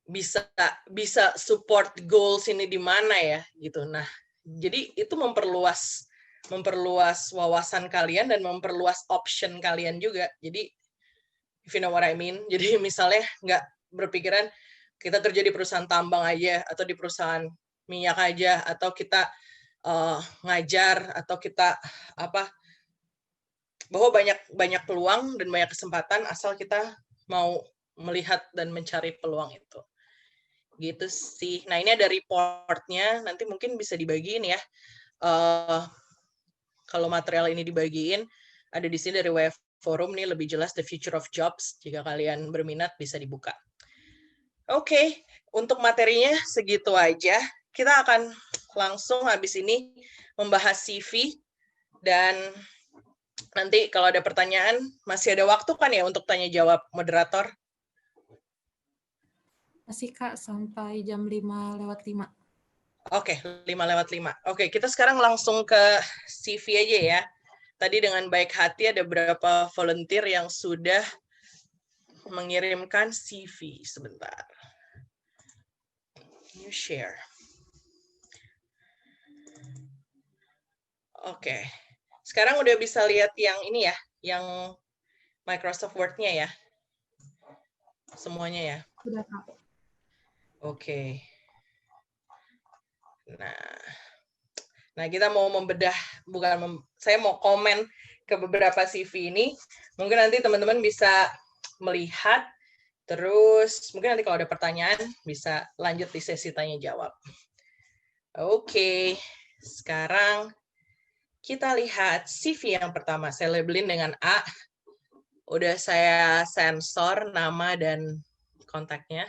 Bisa support goals ini di mana ya gitu. Nah, jadi itu memperluas wawasan kalian dan memperluas option kalian juga. Jadi if you know what I mean. Jadi misalnya nggak berpikiran kita kerja di perusahaan tambang aja atau di perusahaan minyak aja atau kita ngajar atau kita bahwa banyak peluang dan banyak kesempatan asal kita mau melihat dan mencari peluang itu. Gitu sih. Nah, ini ada reportnya, nanti mungkin bisa dibagiin ya. Kalau material ini dibagiin, ada di sini dari WF Forum nih lebih jelas The Future of Jobs. Jika kalian berminat bisa dibuka. Oke, untuk materinya segitu aja. Kita akan langsung habis ini membahas CV dan nanti kalau ada pertanyaan masih ada waktu kan ya untuk tanya jawab moderator? Masih Kak, sampai jam 5:05. Oke, 5:05. Oke, kita sekarang langsung ke CV aja ya. Tadi dengan baik hati ada beberapa volunteer yang sudah mengirimkan CV. Sebentar. New share. Oke. Sekarang udah bisa lihat yang ini ya, yang Microsoft Word-nya ya. Semuanya ya. Sudah Kak. Oke. Nah, kita mau membedah, saya mau komen ke beberapa CV ini. Mungkin nanti teman-teman bisa melihat, terus mungkin nanti kalau ada pertanyaan bisa lanjut di sesi tanya jawab. Oke, sekarang kita lihat CV yang pertama. Saya labelin dengan A. Udah saya sensor nama dan kontaknya.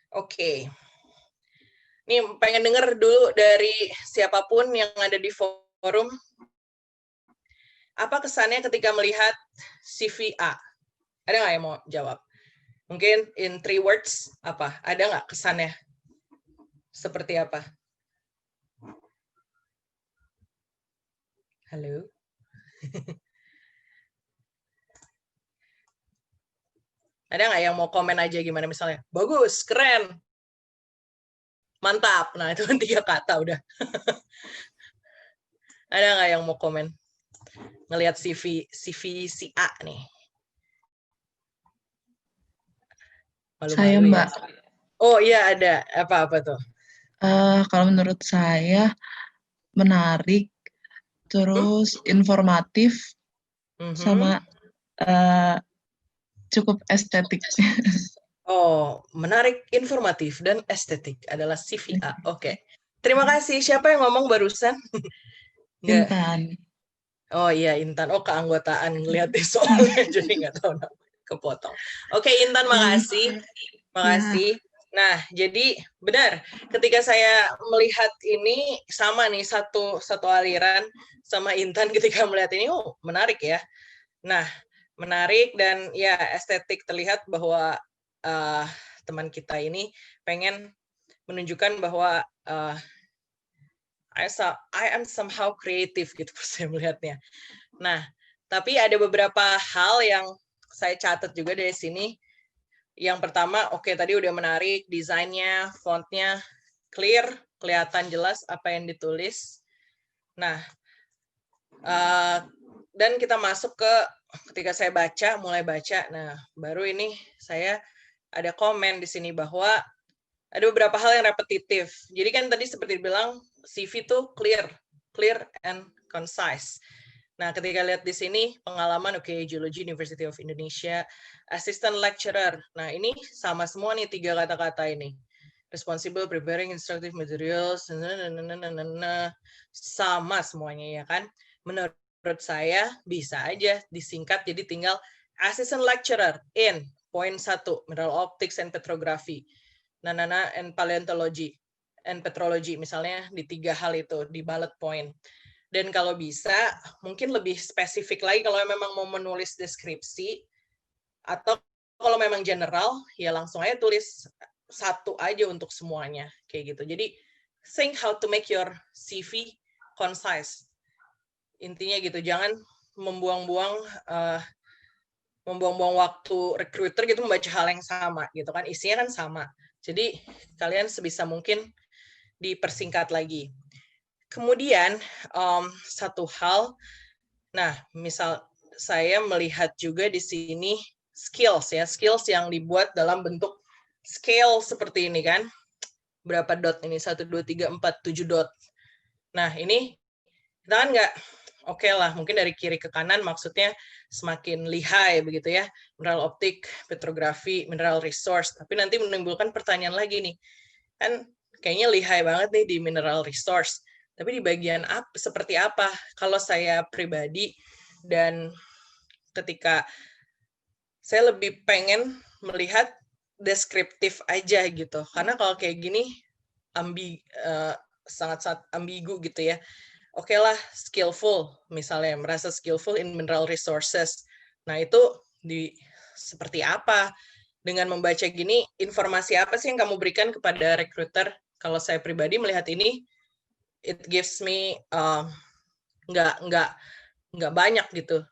Oke. Nih pengen denger dulu dari siapapun yang ada di forum. Apa kesannya ketika melihat CV A? Ada nggak yang mau jawab? Mungkin in 3 words, apa? Ada nggak kesannya? Seperti apa? Halo? Ada nggak yang mau komen aja gimana misalnya? Bagus, keren, mantap. Nah, itu kan 3 kata udah. Ada nggak yang mau komen? Ngelihat CV si A nih. Saya Mbak. Ya. Oh iya ada. Apa tuh? Kalau menurut saya menarik, terus informatif, sama cukup estetik. Oh, menarik, informatif, dan estetik adalah CV A. Oke. Terima kasih. Siapa yang ngomong barusan? Intan. Oh iya, Intan. Oh, keanggotaan ngeliat di soalnya, jadi nggak tahu nama. Kepotong. Oke, Intan, makasih. Makasih. Nah, jadi benar. Ketika saya melihat ini, sama nih, satu aliran sama Intan ketika melihat ini, oh menarik ya. Nah, menarik dan ya estetik, terlihat bahwa teman kita ini pengen menunjukkan bahwa I am somehow creative gitu saya melihatnya. Nah, tapi ada beberapa hal yang saya catat juga dari sini. Yang pertama, oke, tadi udah menarik, desainnya, fontnya clear, kelihatan jelas apa yang ditulis. Nah, dan kita masuk ke ketika saya mulai baca, nah baru ini saya ada komen di sini bahwa ada beberapa hal yang repetitif. Jadi kan tadi seperti dibilang CV tuh clear clear and concise. Nah, ketika lihat di sini pengalaman, Geology University of Indonesia, assistant lecturer. Nah, ini sama semua nih 3 kata-kata ini. Responsible preparing instructive materials, sama semuanya ya kan. Menurut saya bisa aja disingkat jadi tinggal assistant lecturer in poin 1, mineral optics and petrography, and paleontology and petrology, misalnya di 3 hal itu di bullet point. Dan kalau bisa mungkin lebih spesifik lagi kalau memang mau menulis deskripsi, atau kalau memang general ya langsung aja tulis 1 aja untuk semuanya kayak gitu. Jadi think how to make your CV concise. Intinya gitu, jangan membuang-buang waktu recruiter gitu membaca hal yang sama gitu kan, isinya kan sama. Jadi kalian sebisa mungkin dipersingkat lagi. Kemudian satu hal, nah misal saya melihat juga di sini skills yang dibuat dalam bentuk scale seperti ini kan. Berapa dot ini? 1, 2, 3, 4, 7 dot. Nah ini kita kan nggak oke lah, mungkin dari kiri ke kanan maksudnya semakin lihai begitu ya, mineral optik, petrografi, mineral resource. Tapi nanti menimbulkan pertanyaan lagi nih, kan kayaknya lihai banget nih di mineral resource. Tapi di bagian seperti apa? Kalau saya pribadi dan ketika saya lebih pengen melihat deskriptif aja gitu, karena kalau kayak gini sangat-sangat ambigu gitu ya. Oke lah, skillful, misalnya merasa skillful in mineral resources. Nah itu seperti apa? Dengan membaca gini, informasi apa sih yang kamu berikan kepada recruiter? Kalau saya pribadi melihat ini, it gives me nggak banyak gitu,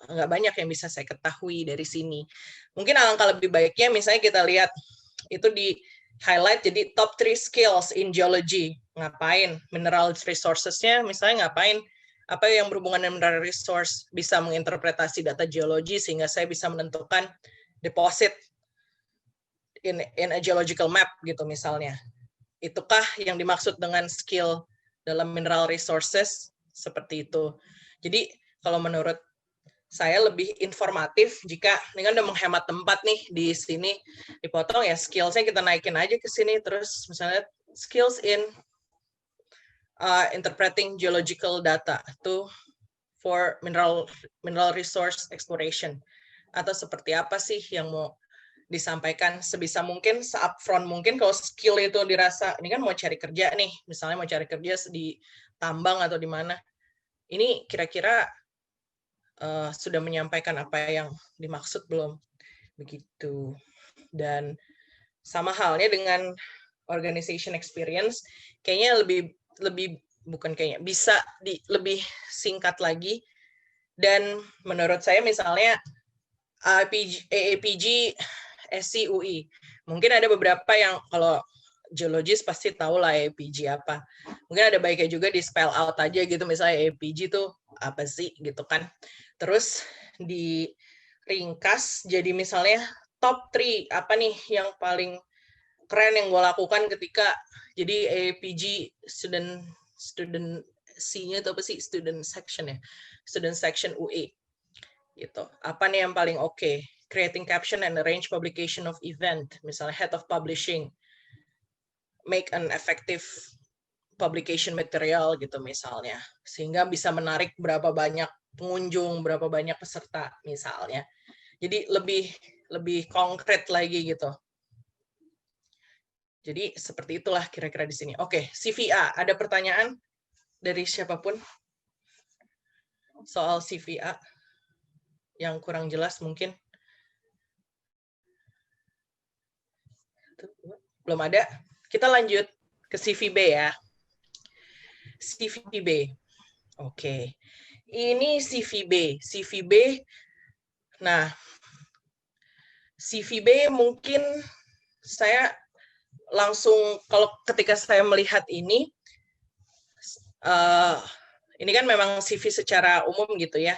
nggak banyak yang bisa saya ketahui dari sini. Mungkin alangkah lebih baiknya misalnya kita lihat itu di highlight jadi top 3 skills in geology. Ngapain? Mineral resources-nya misalnya ngapain? Apa yang berhubungan dengan mineral resource? Bisa menginterpretasi data geologi sehingga saya bisa menentukan deposit in a geological map gitu misalnya. Itukah yang dimaksud dengan skill dalam mineral resources? Seperti itu. Jadi kalau menurut saya lebih informatif jika dengan udah menghemat tempat nih di sini dipotong ya, skills-nya kita naikin aja ke sini, terus misalnya skills in interpreting geological data for mineral resource exploration, atau seperti apa sih yang mau disampaikan sebisa mungkin, se-upfront mungkin. Kalau skill itu dirasa ini kan mau cari kerja nih, misalnya mau cari kerja di tambang atau di mana, ini kira-kira sudah menyampaikan apa yang dimaksud belum begitu. Dan sama halnya dengan organization experience, kayaknya lebih bukan kayaknya bisa lebih singkat lagi. Dan menurut saya misalnya AAPG SCUI, mungkin ada beberapa yang kalau geologis pasti tahu lah AAPG apa. Mungkin ada baiknya juga di spell out aja gitu, misalnya AAPG itu apa sih gitu kan. Terus di ringkas jadi misalnya top 3 apa nih yang paling keren yang gue lakukan ketika jadi AAPG student C-nya itu apa sih, student section UE gitu. Apa nih yang paling oke? Creating caption and arrange publication of event, misalnya head of publishing, make an effective publication material gitu misalnya, sehingga bisa menarik berapa banyak pengunjung, berapa banyak peserta misalnya. Jadi lebih konkret lagi gitu. Jadi seperti itulah kira-kira di sini. Oke, CVA. Ada pertanyaan dari siapapun soal CVA yang kurang jelas mungkin? Belum ada? Kita lanjut ke CVB ya. CVB. Oke. Ini CVB. Nah, CVB mungkin saya langsung, kalau ketika saya melihat ini kan memang CV secara umum gitu ya.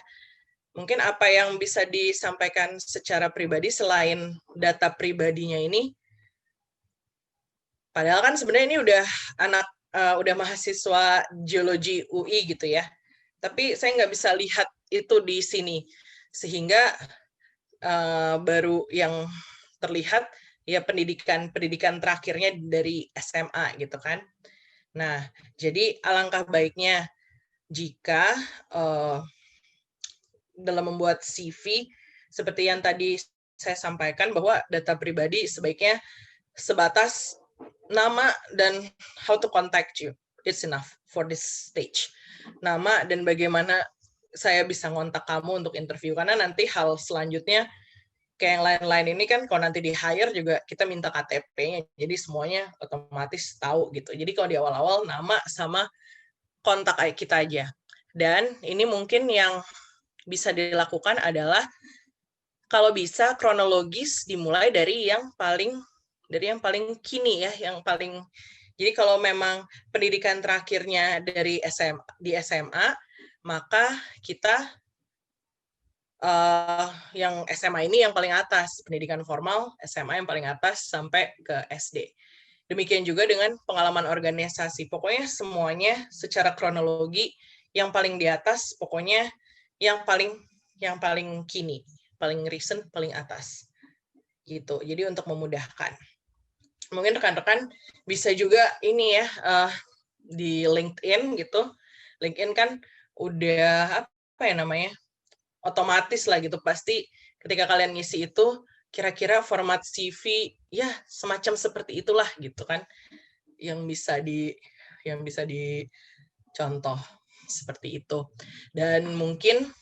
Mungkin apa yang bisa disampaikan secara pribadi selain data pribadinya ini, padahal kan sebenarnya ini udah udah mahasiswa geologi UI gitu ya. Tapi saya nggak bisa lihat itu di sini. Sehingga baru yang terlihat ya pendidikan terakhirnya dari SMA gitu kan. Nah, jadi alangkah baiknya jika dalam membuat CV seperti yang tadi saya sampaikan bahwa data pribadi sebaiknya sebatas nama dan how to contact you. It's enough for this stage. Nama dan bagaimana saya bisa ngontak kamu untuk interview. Karena nanti hal selanjutnya kayak yang lain-lain ini kan kalau nanti di hire juga kita minta KTP-nya. Jadi semuanya otomatis tahu gitu. Jadi kalau di awal-awal nama sama kontak kita aja. Dan ini mungkin yang bisa dilakukan adalah kalau bisa kronologis dimulai dari yang paling kini ya, yang paling. Jadi kalau memang pendidikan terakhirnya di SMA, maka kita yang SMA ini yang paling atas, pendidikan formal SMA yang paling atas sampai ke SD. Demikian juga dengan pengalaman organisasi. Pokoknya semuanya secara kronologi yang paling di atas, pokoknya yang paling kini, paling recent, paling atas. Gitu. Jadi untuk memudahkan. Mungkin rekan-rekan bisa juga ini ya di LinkedIn gitu. LinkedIn kan udah apa ya namanya? Otomatis lah gitu. Pasti ketika kalian ngisi itu kira-kira format CV ya semacam seperti itulah gitu kan. Yang bisa dicontoh seperti itu. Dan mungkin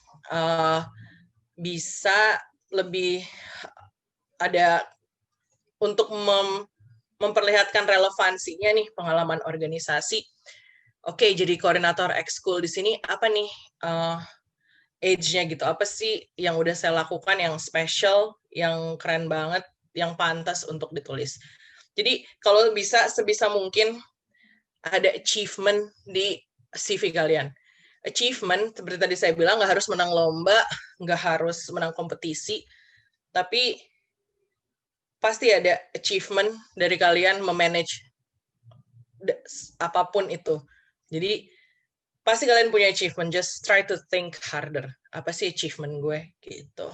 bisa lebih ada untuk memperlihatkan relevansinya nih pengalaman organisasi. Oke, jadi koordinator ekskul di sini apa nih age-nya gitu? Apa sih yang udah saya lakukan yang special, yang keren banget, yang pantas untuk ditulis? Jadi kalau bisa sebisa mungkin ada achievement di CV kalian. Achievement, seperti tadi saya bilang, nggak harus menang lomba, nggak harus menang kompetisi, tapi pasti ada achievement dari kalian memanage apapun itu. Jadi, pasti kalian punya achievement, just try to think harder. Apa sih achievement gue? Gitu.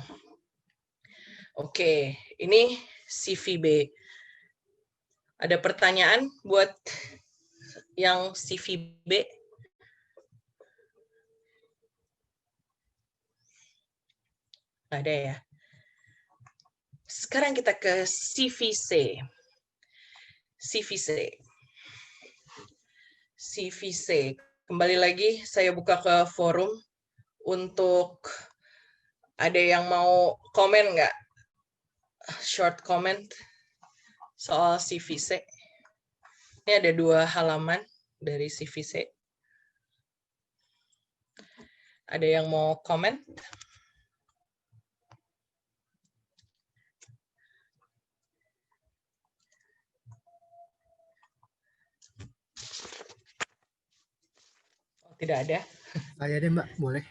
Oke, ini CV B. Ada pertanyaan buat yang CV B? Ada ya. Sekarang kita ke CVC. CVC. Kembali lagi saya buka ke forum untuk ada yang mau komen nggak? Short comment soal CVC. Ini ada 2 halaman dari CVC. Ada yang mau komen? Tidak ada. Saya deh Mbak, boleh?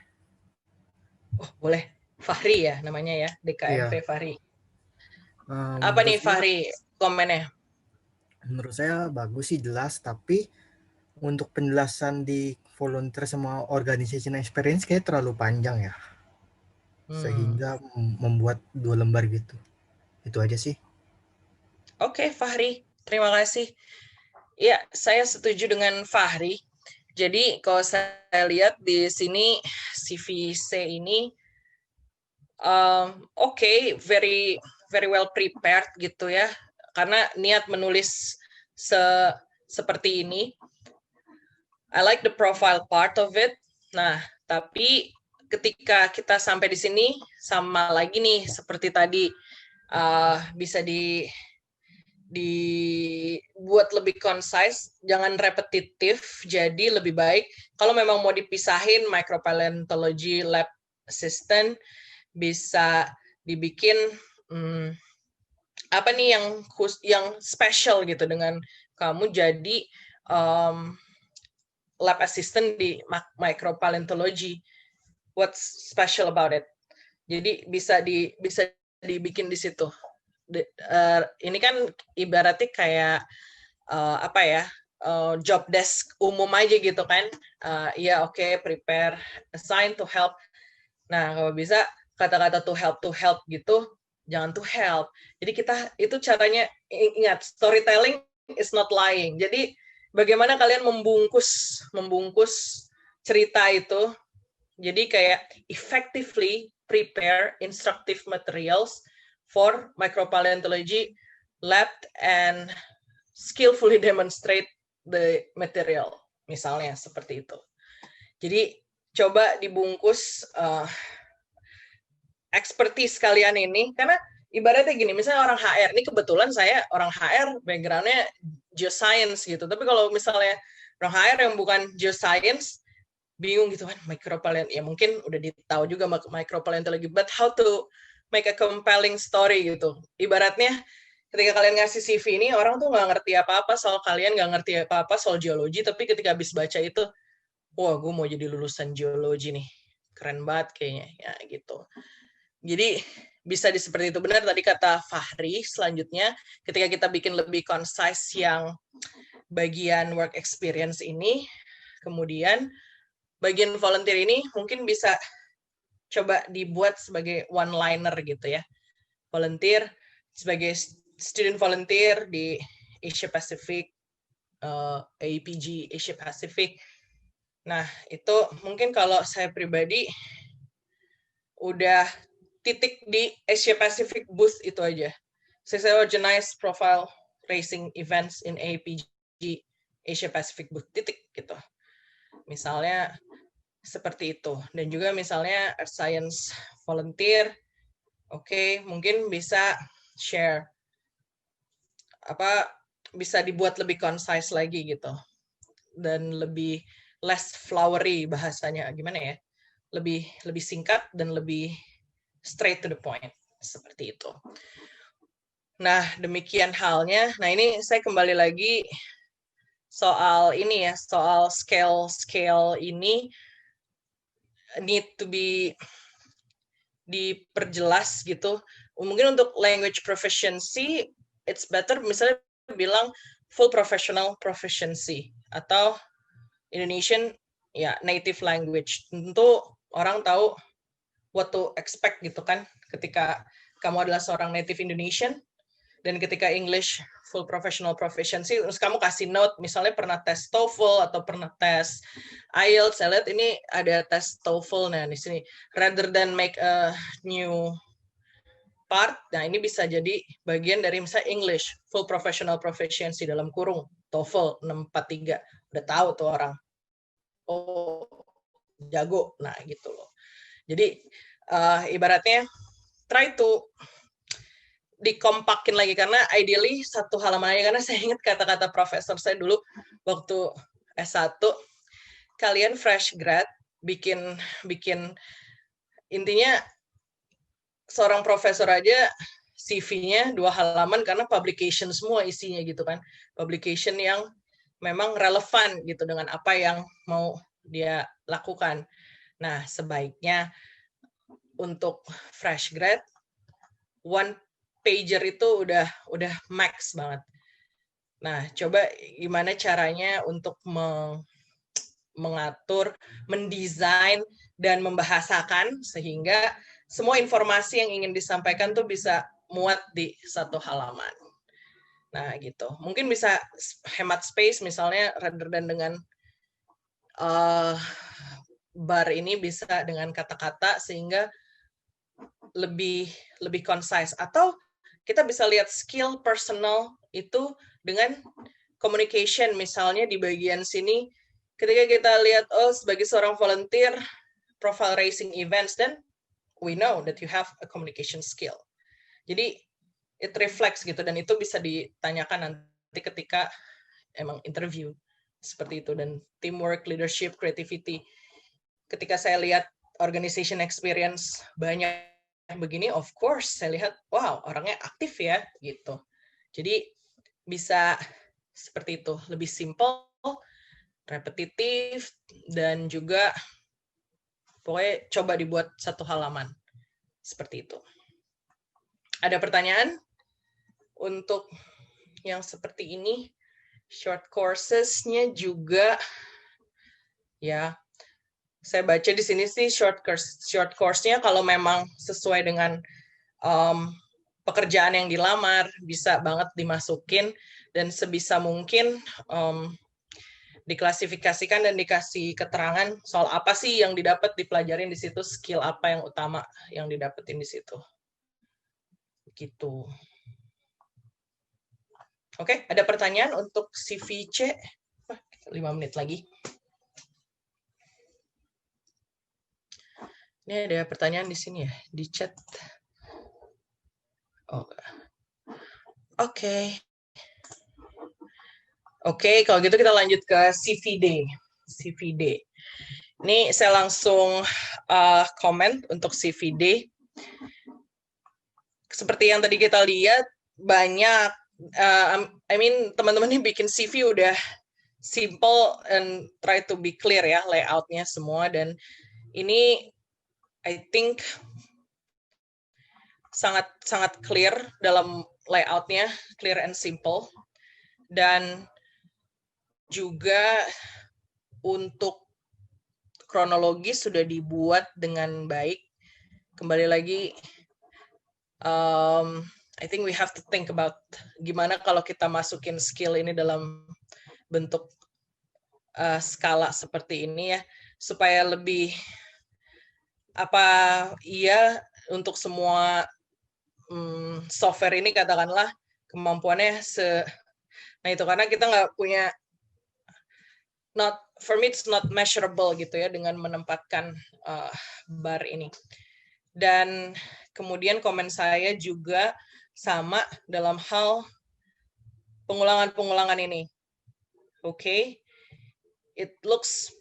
Oh, boleh. Fahri ya namanya ya, DKMP. Iya. Fahri. Apa nih Fahri komennya? Menurut saya bagus sih, jelas, tapi untuk penjelasan di volunteer sama organization experience kayak terlalu panjang ya. Sehingga membuat 2 lembar gitu. Itu aja sih. Oke, Fahri. Terima kasih. Ya, saya setuju dengan Fahri. Jadi kalau saya lihat di sini CVC ini very well prepared gitu ya, karena niat menulis seperti ini. I like the profile part of it. Nah, tapi ketika kita sampai di sini sama lagi nih seperti tadi bisa dibuat lebih concise, jangan repetitif, jadi lebih baik kalau memang mau dipisahin micropaleontology lab assistant bisa dibikin apa nih yang special gitu dengan kamu jadi lab assistant di micropaleontology. What's special about it? Jadi bisa dibikin di situ. Ini kan ibaratnya kayak apa ya, job desk umum aja gitu kan. Ya oke, prepare, assign, to help. Nah, kalau bisa kata-kata to help gitu, jangan to help. Jadi kita itu caranya, ingat, storytelling is not lying. Jadi bagaimana kalian membungkus cerita itu. Jadi kayak effectively prepare instructive materials for micropaleontology lab and skillfully demonstrate the material, misalnya seperti itu. Jadi coba dibungkus expertise kalian ini, karena ibaratnya gini, misalnya orang HR, ini kebetulan saya orang HR, background-nya geoscience gitu, tapi kalau misalnya orang HR yang bukan geoscience, bingung gitu kan, micropaleontology, ya mungkin udah ditahu juga micropaleontology, but how to make a compelling story gitu. Ibaratnya, ketika kalian ngasih CV ini, orang tuh nggak ngerti apa-apa soal kalian, nggak ngerti apa-apa soal geologi, tapi ketika habis baca itu, wah, gue mau jadi lulusan geologi nih. Keren banget kayaknya, ya gitu. Jadi, bisa seperti itu. Benar tadi kata Fahri, selanjutnya, ketika kita bikin lebih concise yang bagian work experience ini, kemudian bagian volunteer ini mungkin bisa coba dibuat sebagai one-liner gitu ya. Volunteer sebagai student volunteer di Asia Pacific, APG Asia Pacific. Nah, itu mungkin kalau saya pribadi udah titik di Asia Pacific booth itu aja. Saya organize profile racing events in APG Asia Pacific booth, titik gitu. Misalnya seperti itu. Dan juga misalnya Earth Science volunteer, oke, mungkin bisa share bisa dibuat lebih concise lagi gitu, dan lebih less flowery bahasanya, gimana ya, lebih singkat dan lebih straight to the point, seperti itu. Nah, demikian halnya. Nah, ini saya kembali lagi soal ini ya, soal scale ini need to be diperjelas gitu. Mungkin untuk language proficiency, it's better misalnya bilang full professional proficiency, atau Indonesian ya native language. Tentu orang tahu what to expect gitu kan, ketika kamu adalah seorang native Indonesian, dan ketika English full professional proficiency, terus kamu kasih note, misalnya pernah tes TOEFL atau pernah tes IELTS. Saya lihat ini ada tes TOEFL, nah di sini, rather than make a new part, nah ini bisa jadi bagian dari misalnya English full professional proficiency dalam kurung TOEFL 643, udah tahu tuh orang, oh jago, nah gitu loh. Jadi ibaratnya try to dikompakin lagi, karena ideally satu halaman aja, karena saya ingat kata-kata profesor saya dulu waktu S1, kalian fresh grad bikin intinya seorang profesor aja CV-nya 2 halaman karena publication semua isinya gitu kan, publication yang memang relevan gitu dengan apa yang mau dia lakukan. Nah, sebaiknya untuk fresh grad one pager itu udah max banget. Nah, coba gimana caranya untuk mengatur, mendesain, dan membahasakan sehingga semua informasi yang ingin disampaikan tuh bisa muat di satu halaman. Nah, gitu. Mungkin bisa hemat space, misalnya rather than dengan bar ini bisa dengan kata-kata sehingga lebih concise. Atau kita bisa lihat skill personal itu dengan communication, misalnya di bagian sini ketika kita lihat, oh, sebagai seorang volunteer profile racing events, then we know that you have a communication skill. Jadi it reflects gitu, dan itu bisa ditanyakan nanti ketika emang interview seperti itu. Dan teamwork, leadership, creativity, ketika saya lihat organization experience banyak begini, of course saya lihat, wow, orangnya aktif ya gitu. Jadi bisa seperti itu, lebih simple, repetitif, dan juga pokoknya coba dibuat satu halaman seperti itu. Ada pertanyaan untuk yang seperti ini? Short courses-nya juga, ya, saya baca di sini sih short course-nya kalau memang sesuai dengan pekerjaan yang dilamar, bisa banget dimasukin, dan sebisa mungkin diklasifikasikan dan dikasih keterangan soal apa sih yang didapat dipelajarin di situ, skill apa yang utama yang didapetin di situ. Gitu. Oke, ada pertanyaan untuk CVC? 5 menit lagi. Ini ada pertanyaan di sini ya, di chat. Oh. Oke. Oke, kalau gitu kita lanjut ke CVD. CVD. Ini saya langsung komen untuk CVD. Seperti yang tadi kita lihat, banyak, teman-teman ini bikin CV udah simple and try to be clear ya, layoutnya semua, dan ini I think sangat clear dalam layoutnya, clear and simple, dan juga untuk kronologis sudah dibuat dengan baik. Kembali lagi, I think we have to think about gimana kalau kita masukin skill ini dalam bentuk skala seperti ini ya, supaya lebih untuk semua software ini katakanlah kemampuannya nah itu karena kita nggak punya, for me it's not measurable gitu ya dengan menempatkan bar ini. Dan kemudian komen saya juga sama dalam hal pengulangan ini. Oke. It looks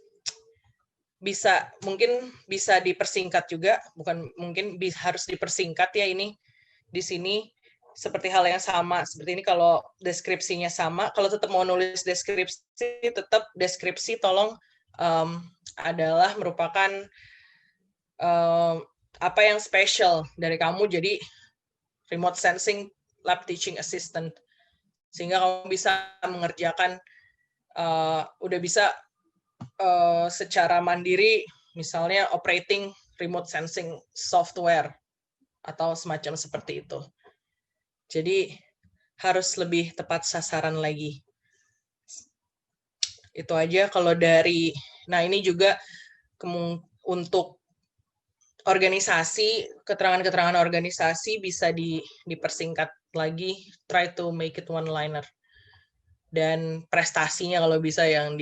mungkin bisa dipersingkat juga, bukan mungkin harus dipersingkat ya ini di sini seperti hal yang sama. Seperti ini kalau deskripsinya sama, kalau tetap mau nulis deskripsi, tetap deskripsi tolong adalah merupakan apa yang special dari kamu jadi remote sensing lab teaching assistant, sehingga kamu bisa mengerjakan udah bisa secara mandiri, misalnya operating remote sensing software atau semacam seperti itu. Jadi harus lebih tepat sasaran lagi. Itu aja kalau dari, nah ini juga untuk organisasi, keterangan-keterangan organisasi bisa dipersingkat lagi, try to make it one-liner. Dan prestasinya kalau bisa yang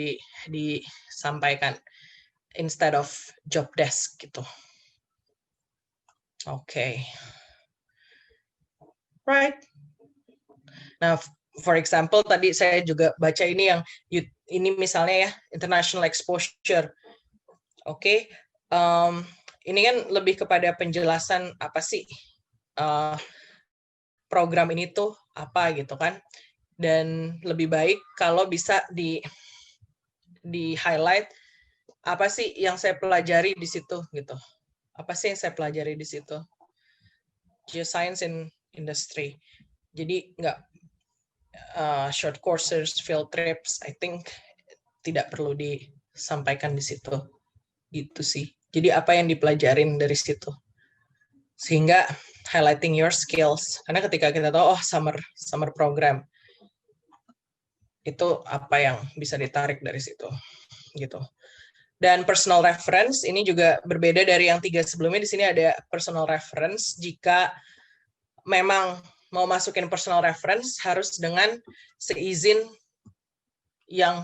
disampaikan instead of job desk gitu. Oke. Right. Nah, for example, tadi saya juga baca ini yang ini misalnya ya, international exposure. Oke. Ini kan lebih kepada penjelasan apa sih program ini tuh apa gitu kan. Dan lebih baik kalau bisa di highlight apa sih yang saya pelajari di situ gitu. Apa sih yang saya pelajari di situ? Geoscience in industry. Jadi nggak short courses, field trips, I think tidak perlu disampaikan di situ. Gitu sih. Jadi apa yang dipelajarin dari situ. Sehingga highlighting your skills. Karena ketika kita tahu summer program, itu apa yang bisa ditarik dari situ gitu. Dan personal reference ini juga berbeda dari yang 3 sebelumnya. Di sini ada personal reference. Jika memang mau masukin personal reference harus dengan seizin yang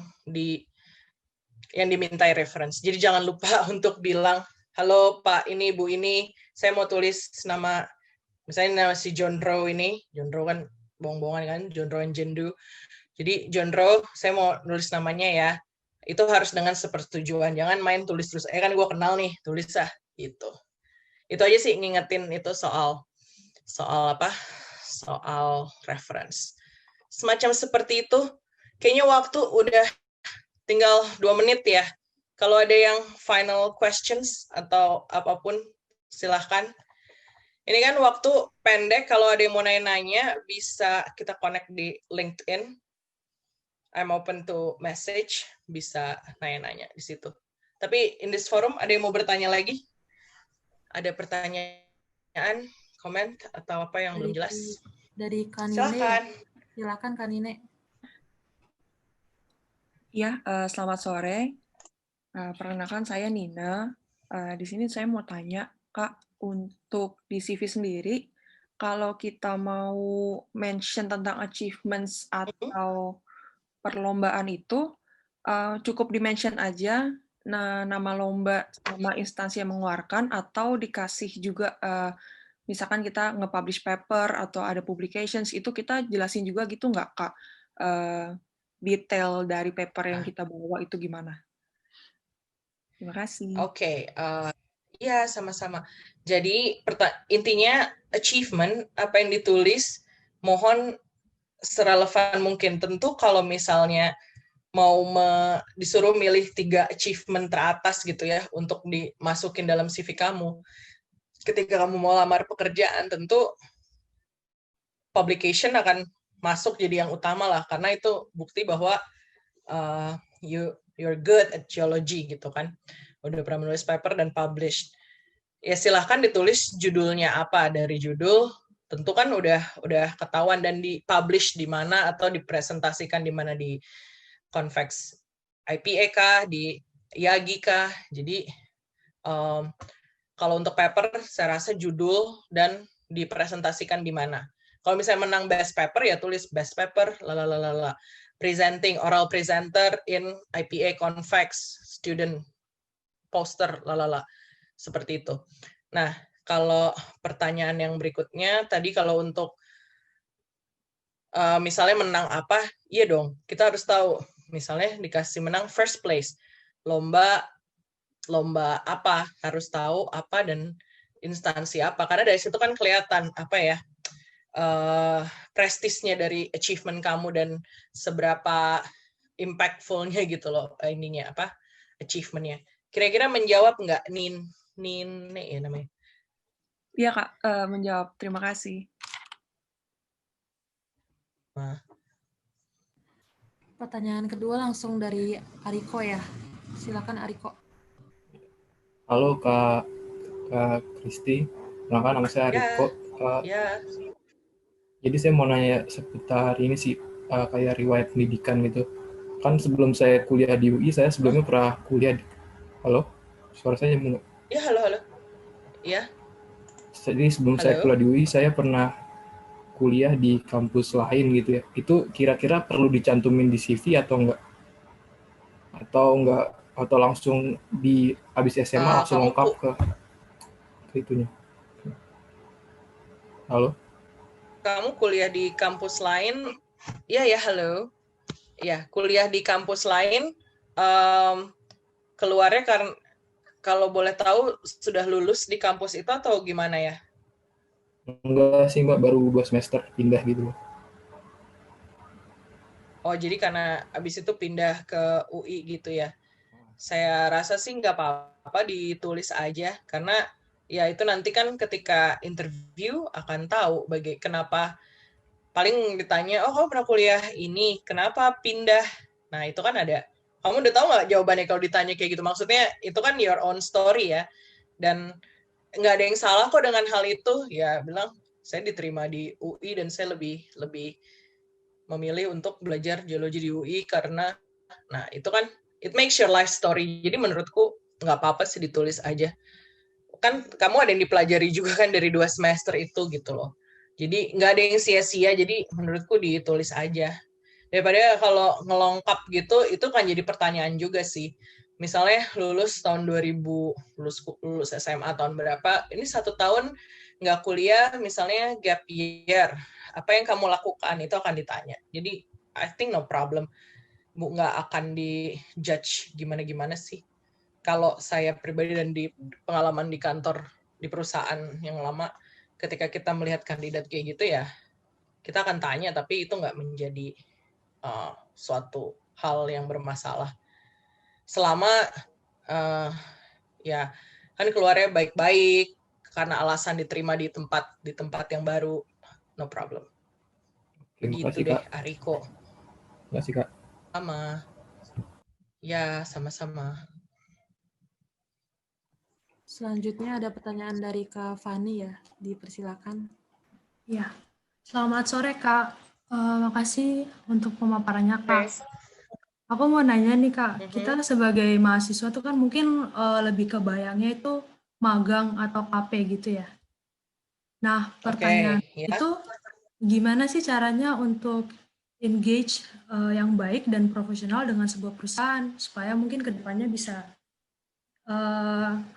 dimintai reference. Jadi jangan lupa untuk bilang, halo Pak ini, Bu ini, saya mau tulis nama, misalnya nama si John Rowe ini, John Rowe kan bohong-bohongan kan, John Rowe and Jendu. Jadi John Rowe, saya mau nulis namanya ya, itu harus dengan sepersetujuan. Jangan main tulis-tulis, kan gue kenal nih, tulis gitu. Itu aja sih ngingetin itu soal apa? Soal reference. Semacam seperti itu. Kayaknya waktu udah tinggal 2 menit ya. Kalau ada yang final questions atau apapun, silahkan. Ini kan waktu pendek, kalau ada yang mau nanya-nanya, bisa kita connect di LinkedIn. I'm open to message, bisa nanya-nanya di situ. Tapi in this forum ada yang mau bertanya lagi? Ada pertanyaan, komen atau apa yang belum jelas? Dari Kanine. Silakan. Silakan Kanine. Ya, selamat sore. Perkenalkan saya Nina. Di sini saya mau tanya, Kak, untuk di CV sendiri, kalau kita mau mention tentang achievements atau perlombaan itu, cukup di-mention aja nama lomba sama instansi yang mengeluarkan, atau dikasih juga, misalkan kita nge-publish paper atau ada publications, itu kita jelasin juga gitu nggak, Kak? Detail dari paper yang kita bawa itu gimana? Terima kasih. Oke, ya sama-sama. Jadi intinya achievement, apa yang ditulis, mohon serelevan mungkin. Tentu kalau misalnya mau disuruh milih 3 achievement teratas gitu ya, untuk dimasukin dalam CV kamu, ketika kamu mau lamar pekerjaan, tentu publication akan masuk jadi yang utama lah, karena itu bukti bahwa you're good at geology gitu kan, udah pernah menulis paper dan published. Ya silahkan ditulis judulnya apa, dari judul tentu kan udah ketahuan dan dipublish di mana atau dipresentasikan di mana, di Convex IPA kah, di IAGI kah. Jadi kalau untuk paper saya rasa judul dan dipresentasikan di mana. Kalau misalnya menang best paper ya tulis best paper lalalala. Presenting, oral presenter in IPA Convex, student poster, lalala. Seperti itu. Nah, kalau pertanyaan yang berikutnya, tadi kalau untuk misalnya menang apa, iya dong, kita harus tahu. Misalnya dikasih menang first place, lomba apa, harus tahu apa dan instansi apa. Karena dari situ kan kelihatan apa ya, prestisnya dari achievement kamu dan seberapa impactful-nya gitu loh, ininya apa, achievement-nya. Kira-kira menjawab nggak Nine ya namanya? Iya Kak, menjawab. Terima kasih. Pertanyaan kedua langsung dari Ariko ya. Silakan Ariko. Halo Kak Kristi, kenalkan nama saya Ariko. Ya. Jadi saya mau nanya seputar ini sih, kayak riwayat pendidikan gitu. Kan sebelum saya kuliah di UI, saya sebelumnya pernah kuliah di... Halo? Suara saya nyambung nggak? Ya, halo. Ya. Jadi sebelum saya kuliah di UI, saya pernah kuliah di kampus lain gitu ya. Itu kira-kira perlu dicantumin di CV atau enggak? Atau langsung di habis SMA langsung lengkap ke itunya. Halo? Kamu kuliah di kampus lain? Ya, halo. Ya, kuliah di kampus lain, keluarnya karena, kalau boleh tahu, sudah lulus di kampus itu atau gimana ya? Enggak sih Mbak, baru 2 semester pindah gitu. Oh, jadi karena habis itu pindah ke UI gitu ya? Saya rasa sih nggak apa-apa ditulis aja, karena ya itu nanti kan ketika interview akan tahu kenapa. Paling ditanya, oh kamu pernah kuliah ini, kenapa pindah? Nah itu kan ada, kamu udah tahu nggak jawabannya kalau ditanya kayak gitu? Maksudnya itu kan your own story ya, dan nggak ada yang salah kok dengan hal itu. Ya bilang, saya diterima di UI dan saya lebih memilih untuk belajar geologi di UI karena, nah itu kan, it makes your life story. Jadi menurutku nggak apa-apa sih ditulis aja. Kan kamu ada yang dipelajari juga kan dari 2 semester itu gitu loh. Jadi nggak ada yang sia-sia, jadi menurutku ditulis aja. Daripada kalau ngelengkap gitu, itu kan jadi pertanyaan juga sih. Misalnya lulus tahun 2000, lulus SMA tahun berapa, ini 1 tahun nggak kuliah, misalnya gap year, apa yang kamu lakukan, itu akan ditanya. Jadi I think no problem. Nggak akan di-judge gimana-gimana sih. Kalau saya pribadi dan di pengalaman di kantor, di perusahaan yang lama, ketika kita melihat kandidat kayak gitu ya, kita akan tanya, tapi itu nggak menjadi suatu hal yang bermasalah. Selama ya kan keluarnya baik-baik, karena alasan diterima di tempat yang baru, no problem. Terima Gitu kasih, deh, Kak. Ariko. Terima kasih Kak. Sama. Ya, sama-sama. Selanjutnya ada pertanyaan dari Kak Fani ya, dipersilakan. Ya, selamat sore Kak. Makasih untuk pemaparannya Kak. Aku mau nanya nih Kak, kita sebagai mahasiswa tuh kan mungkin lebih kebayangnya itu magang atau KP gitu ya. Nah, pertanyaan itu gimana sih caranya untuk engage yang baik dan profesional dengan sebuah perusahaan supaya mungkin kedepannya bisa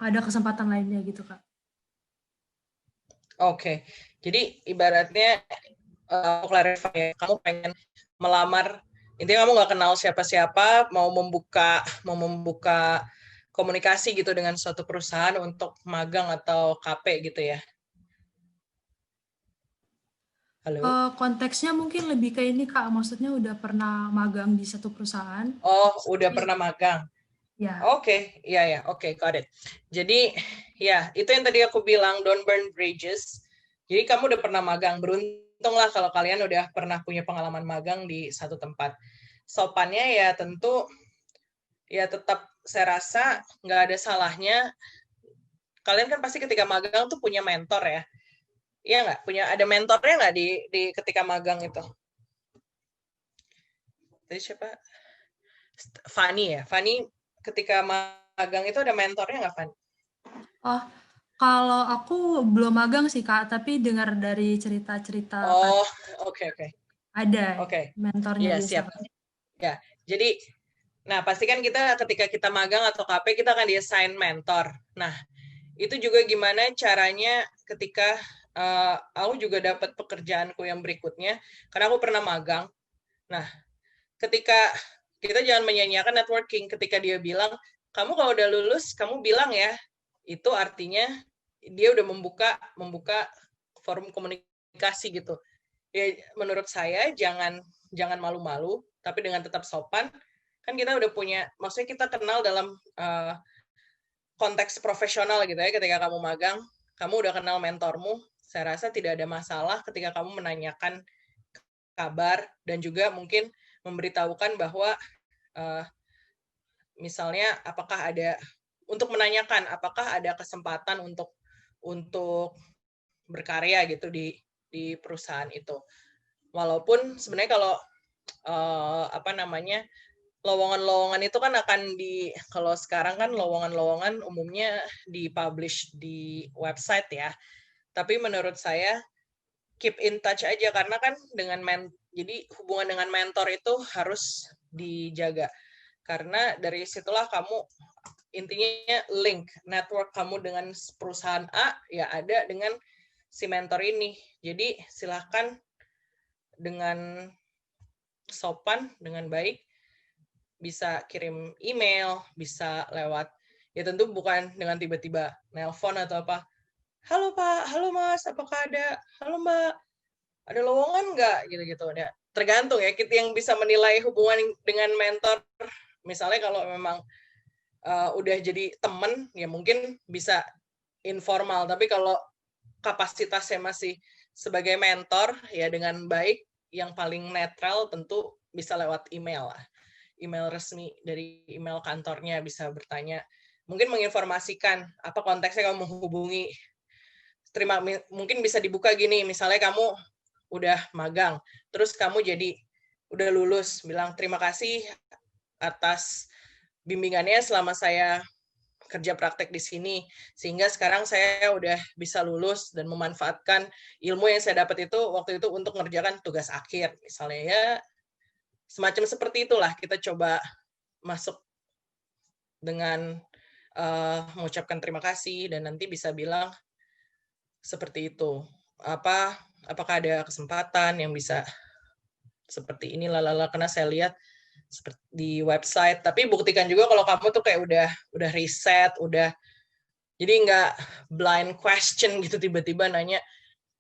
ada kesempatan lainnya gitu Kak. Oke, jadi ibaratnya aku clarify ya, kamu pengen melamar, intinya kamu nggak kenal siapa-siapa, mau membuka komunikasi gitu dengan suatu perusahaan untuk magang atau KP gitu ya? Halo? Konteksnya mungkin lebih ke ini Kak, maksudnya udah pernah magang di satu perusahaan. Oh, udah pernah magang? Ya. Oke, iya, oke, got it. Jadi, ya, itu yang tadi aku bilang, don't burn bridges. Jadi, kamu udah pernah magang, beruntunglah kalau kalian udah pernah punya pengalaman magang di satu tempat. Sopannya ya tentu, ya tetap saya rasa nggak ada salahnya. Kalian kan pasti ketika magang tuh punya mentor ya. Iya nggak? Ada mentornya nggak di ketika magang itu? Tadi siapa? Fani ya? Fani ketika magang itu ada mentornya nggak, Fan? Oh, kalau aku belum magang sih, Kak, tapi dengar dari cerita-cerita. Oh, oke. Ada mentornya. Iya, siap. Ya, jadi, nah pasti kan kita ketika kita magang atau KP, kita akan di-assign mentor. Nah, itu juga gimana caranya ketika aku juga dapat pekerjaanku yang berikutnya, karena aku pernah magang. Nah, ketika kita jangan menyanyiakan networking, ketika dia bilang, kamu kalau udah lulus, kamu bilang ya, itu artinya dia udah membuka forum komunikasi gitu. Ya, menurut saya jangan malu-malu, tapi dengan tetap sopan. Kan kita udah punya, maksudnya kita kenal dalam konteks profesional gitu ya, ketika kamu magang, kamu udah kenal mentormu, saya rasa tidak ada masalah ketika kamu menanyakan kabar dan juga mungkin memberitahukan bahwa misalnya apakah ada untuk menanyakan apakah ada kesempatan untuk berkarya gitu di perusahaan itu. Walaupun sebenarnya kalau lowongan-lowongan itu kan akan kalau sekarang kan lowongan-lowongan umumnya dipublish di website ya. Tapi menurut saya keep in touch aja karena kan jadi hubungan dengan mentor itu harus dijaga. Karena dari situlah kamu intinya link network kamu dengan perusahaan A ya ada dengan si mentor ini. Jadi silahkan dengan sopan, dengan baik, bisa kirim email, bisa lewat, ya tentu bukan dengan tiba-tiba nelpon atau apa. Halo Pak, halo Mas, apakah ada? Halo Mbak, ada lowongan nggak? Gitu-gitu. Ya, tergantung ya, kita yang bisa menilai hubungan dengan mentor. Misalnya kalau memang udah jadi temen, ya mungkin bisa informal. Tapi kalau kapasitasnya masih sebagai mentor, ya dengan baik, yang paling netral tentu bisa lewat email lah. Email resmi dari email kantornya bisa bertanya. Mungkin menginformasikan apa konteksnya kamu menghubungi. Mungkin bisa dibuka gini, misalnya kamu udah magang, terus kamu udah lulus, bilang terima kasih atas bimbingannya selama saya kerja praktek di sini, sehingga sekarang saya udah bisa lulus dan memanfaatkan ilmu yang saya dapat itu waktu itu untuk mengerjakan tugas akhir, misalnya ya semacam seperti itulah. Kita coba masuk dengan mengucapkan terima kasih dan nanti bisa bilang seperti itu. Apakah ada kesempatan yang bisa seperti ini lalala, karena saya lihat seperti di website, tapi buktikan juga kalau kamu tuh kayak udah riset, jadi nggak blind question gitu tiba-tiba nanya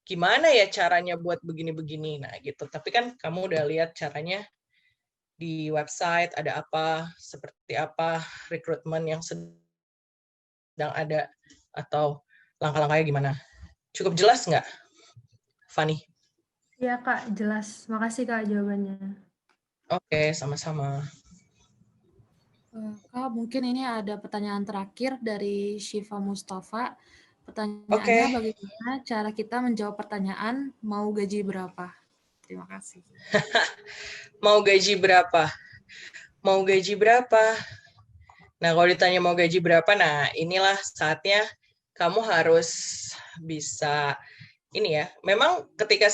gimana ya caranya buat begini-begini, nah gitu. Tapi kan kamu udah lihat caranya di website, ada apa, seperti apa rekrutmen yang sedang ada, atau langkah-langkahnya gimana. Cukup jelas nggak, Fani? Iya Kak, jelas. Makasih Kak jawabannya. Oke, sama-sama. Kak, mungkin ini ada pertanyaan terakhir dari Syifa Mustafa. Pertanyaannya, Oke. bagaimana cara kita menjawab pertanyaan mau gaji berapa? Terima kasih. Mau gaji berapa? Mau gaji berapa? Nah, kalau ditanya mau gaji berapa, nah inilah saatnya kamu harus bisa ini ya. Memang ketika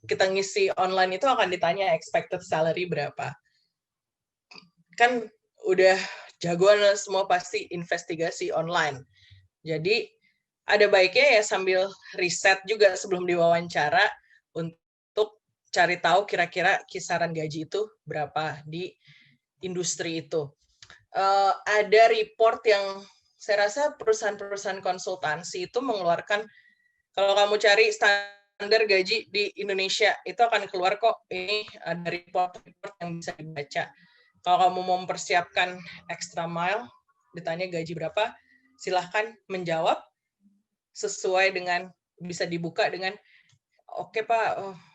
kita ngisi online itu akan ditanya expected salary berapa. Kan udah jagoan semua pasti investigasi online. Jadi ada baiknya ya sambil riset juga sebelum diwawancara untuk cari tahu kira-kira kisaran gaji itu berapa di industri itu. Ada report yang saya rasa perusahaan-perusahaan konsultansi itu mengeluarkan, kalau kamu cari standar gaji di Indonesia, itu akan keluar kok, ini ada report yang bisa dibaca. Kalau kamu mau mempersiapkan extra mile, ditanya gaji berapa, silahkan menjawab sesuai dengan, bisa dibuka dengan, oke Pak,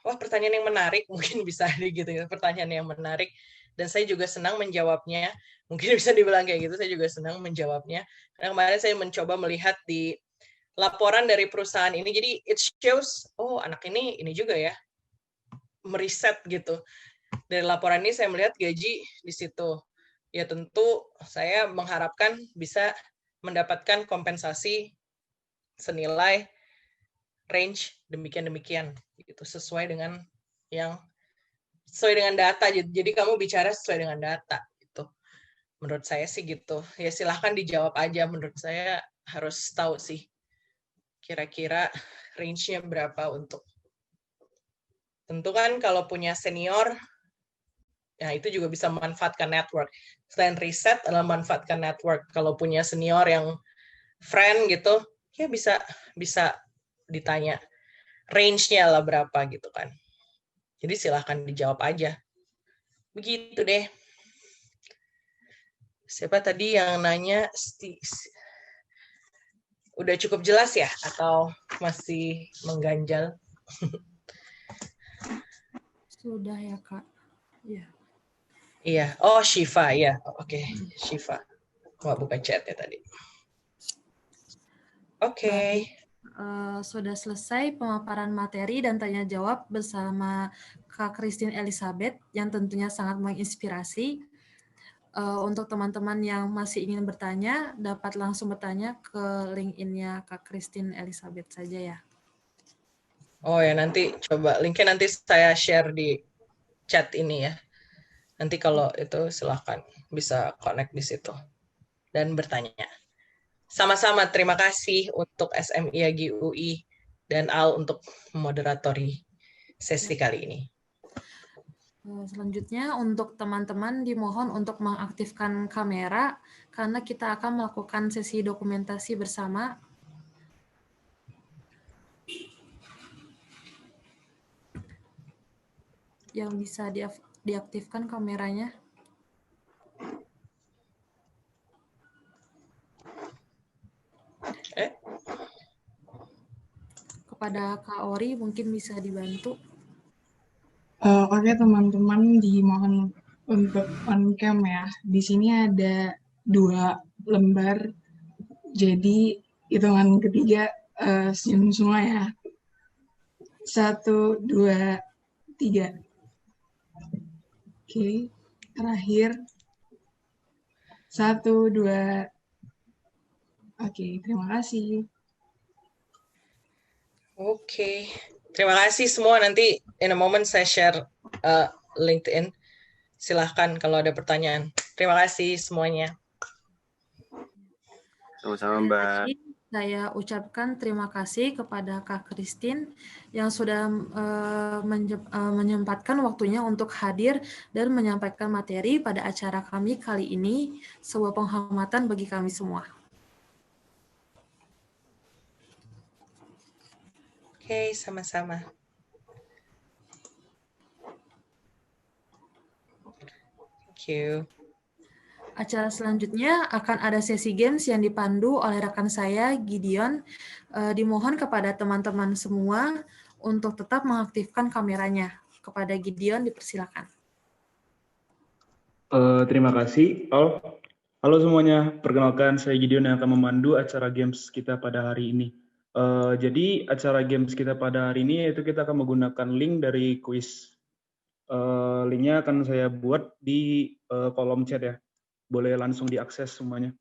wah pertanyaan yang menarik, mungkin bisa gitu ya, pertanyaan yang menarik, dan saya juga senang menjawabnya, mungkin bisa dibilang kayak gitu, saya juga senang menjawabnya, karena kemarin saya mencoba melihat di laporan dari perusahaan ini, jadi it shows, oh anak ini juga ya, meriset gitu. Dari laporan ini saya melihat gaji di situ. Ya tentu saya mengharapkan bisa mendapatkan kompensasi senilai range demikian gitu, sesuai dengan data. Jadi kamu bicara sesuai dengan data gitu. Menurut saya sih gitu. Ya silahkan dijawab aja, menurut saya harus tahu sih kira-kira range-nya berapa untuk. Tentu kan kalau punya senior, ya itu juga bisa memanfaatkan network. Selain riset adalah manfaatkan network. Kalau punya senior yang friend gitu, ya bisa ditanya range-nya lah berapa gitu kan. Jadi silahkan dijawab aja. Begitu deh. Siapa tadi yang nanya? Udah cukup jelas ya? Atau masih mengganjal? Sudah ya, Kak. Iya. Iya. Oh, Syifa. Ya, oke. Syifa. Mau buka chat ya tadi. Oke. Sudah selesai pemaparan materi dan tanya jawab bersama Kak Christine Elizabeth yang tentunya sangat menginspirasi. Untuk teman-teman yang masih ingin bertanya, dapat langsung bertanya ke LinkedIn-nya Kak Christine Elizabeth saja ya. Oh ya, nanti coba linknya nanti saya share di chat ini ya. Nanti kalau itu silahkan bisa connect di situ dan bertanya. Sama-sama, terima kasih untuk SMI Agi UI dan Al untuk moderatori sesi kali ini. Selanjutnya untuk teman-teman dimohon untuk mengaktifkan kamera karena kita akan melakukan sesi dokumentasi bersama. Yang bisa diaktifkan kameranya. Kepada Kak Ori mungkin bisa dibantu. Oke teman-teman, dimohon untuk on cam ya. Di sini ada 2 lembar, jadi hitungan ketiga senyum semua ya. 1, 2, 3. Oke, terakhir. 1, 2. Oke, terima kasih. Oke, terima kasih semua. Nanti in a moment saya share LinkedIn. Silahkan kalau ada pertanyaan. Terima kasih semuanya. Sama-sama Mbak. Saya ucapkan terima kasih kepada Kak Christine yang sudah menyempatkan waktunya untuk hadir dan menyampaikan materi pada acara kami kali ini, sebuah penghormatan bagi kami semua. Oke, sama-sama. Thank you. Acara selanjutnya akan ada sesi games yang dipandu oleh rekan saya, Gideon. Dimohon kepada teman-teman semua untuk tetap mengaktifkan kameranya. Kepada Gideon dipersilakan. Terima kasih. Halo semuanya, perkenalkan saya Gideon yang akan memandu acara games kita pada hari ini. Jadi acara games kita pada hari ini yaitu kita akan menggunakan link dari kuis. Linknya akan saya buat di kolom chat ya. Boleh langsung diakses semuanya.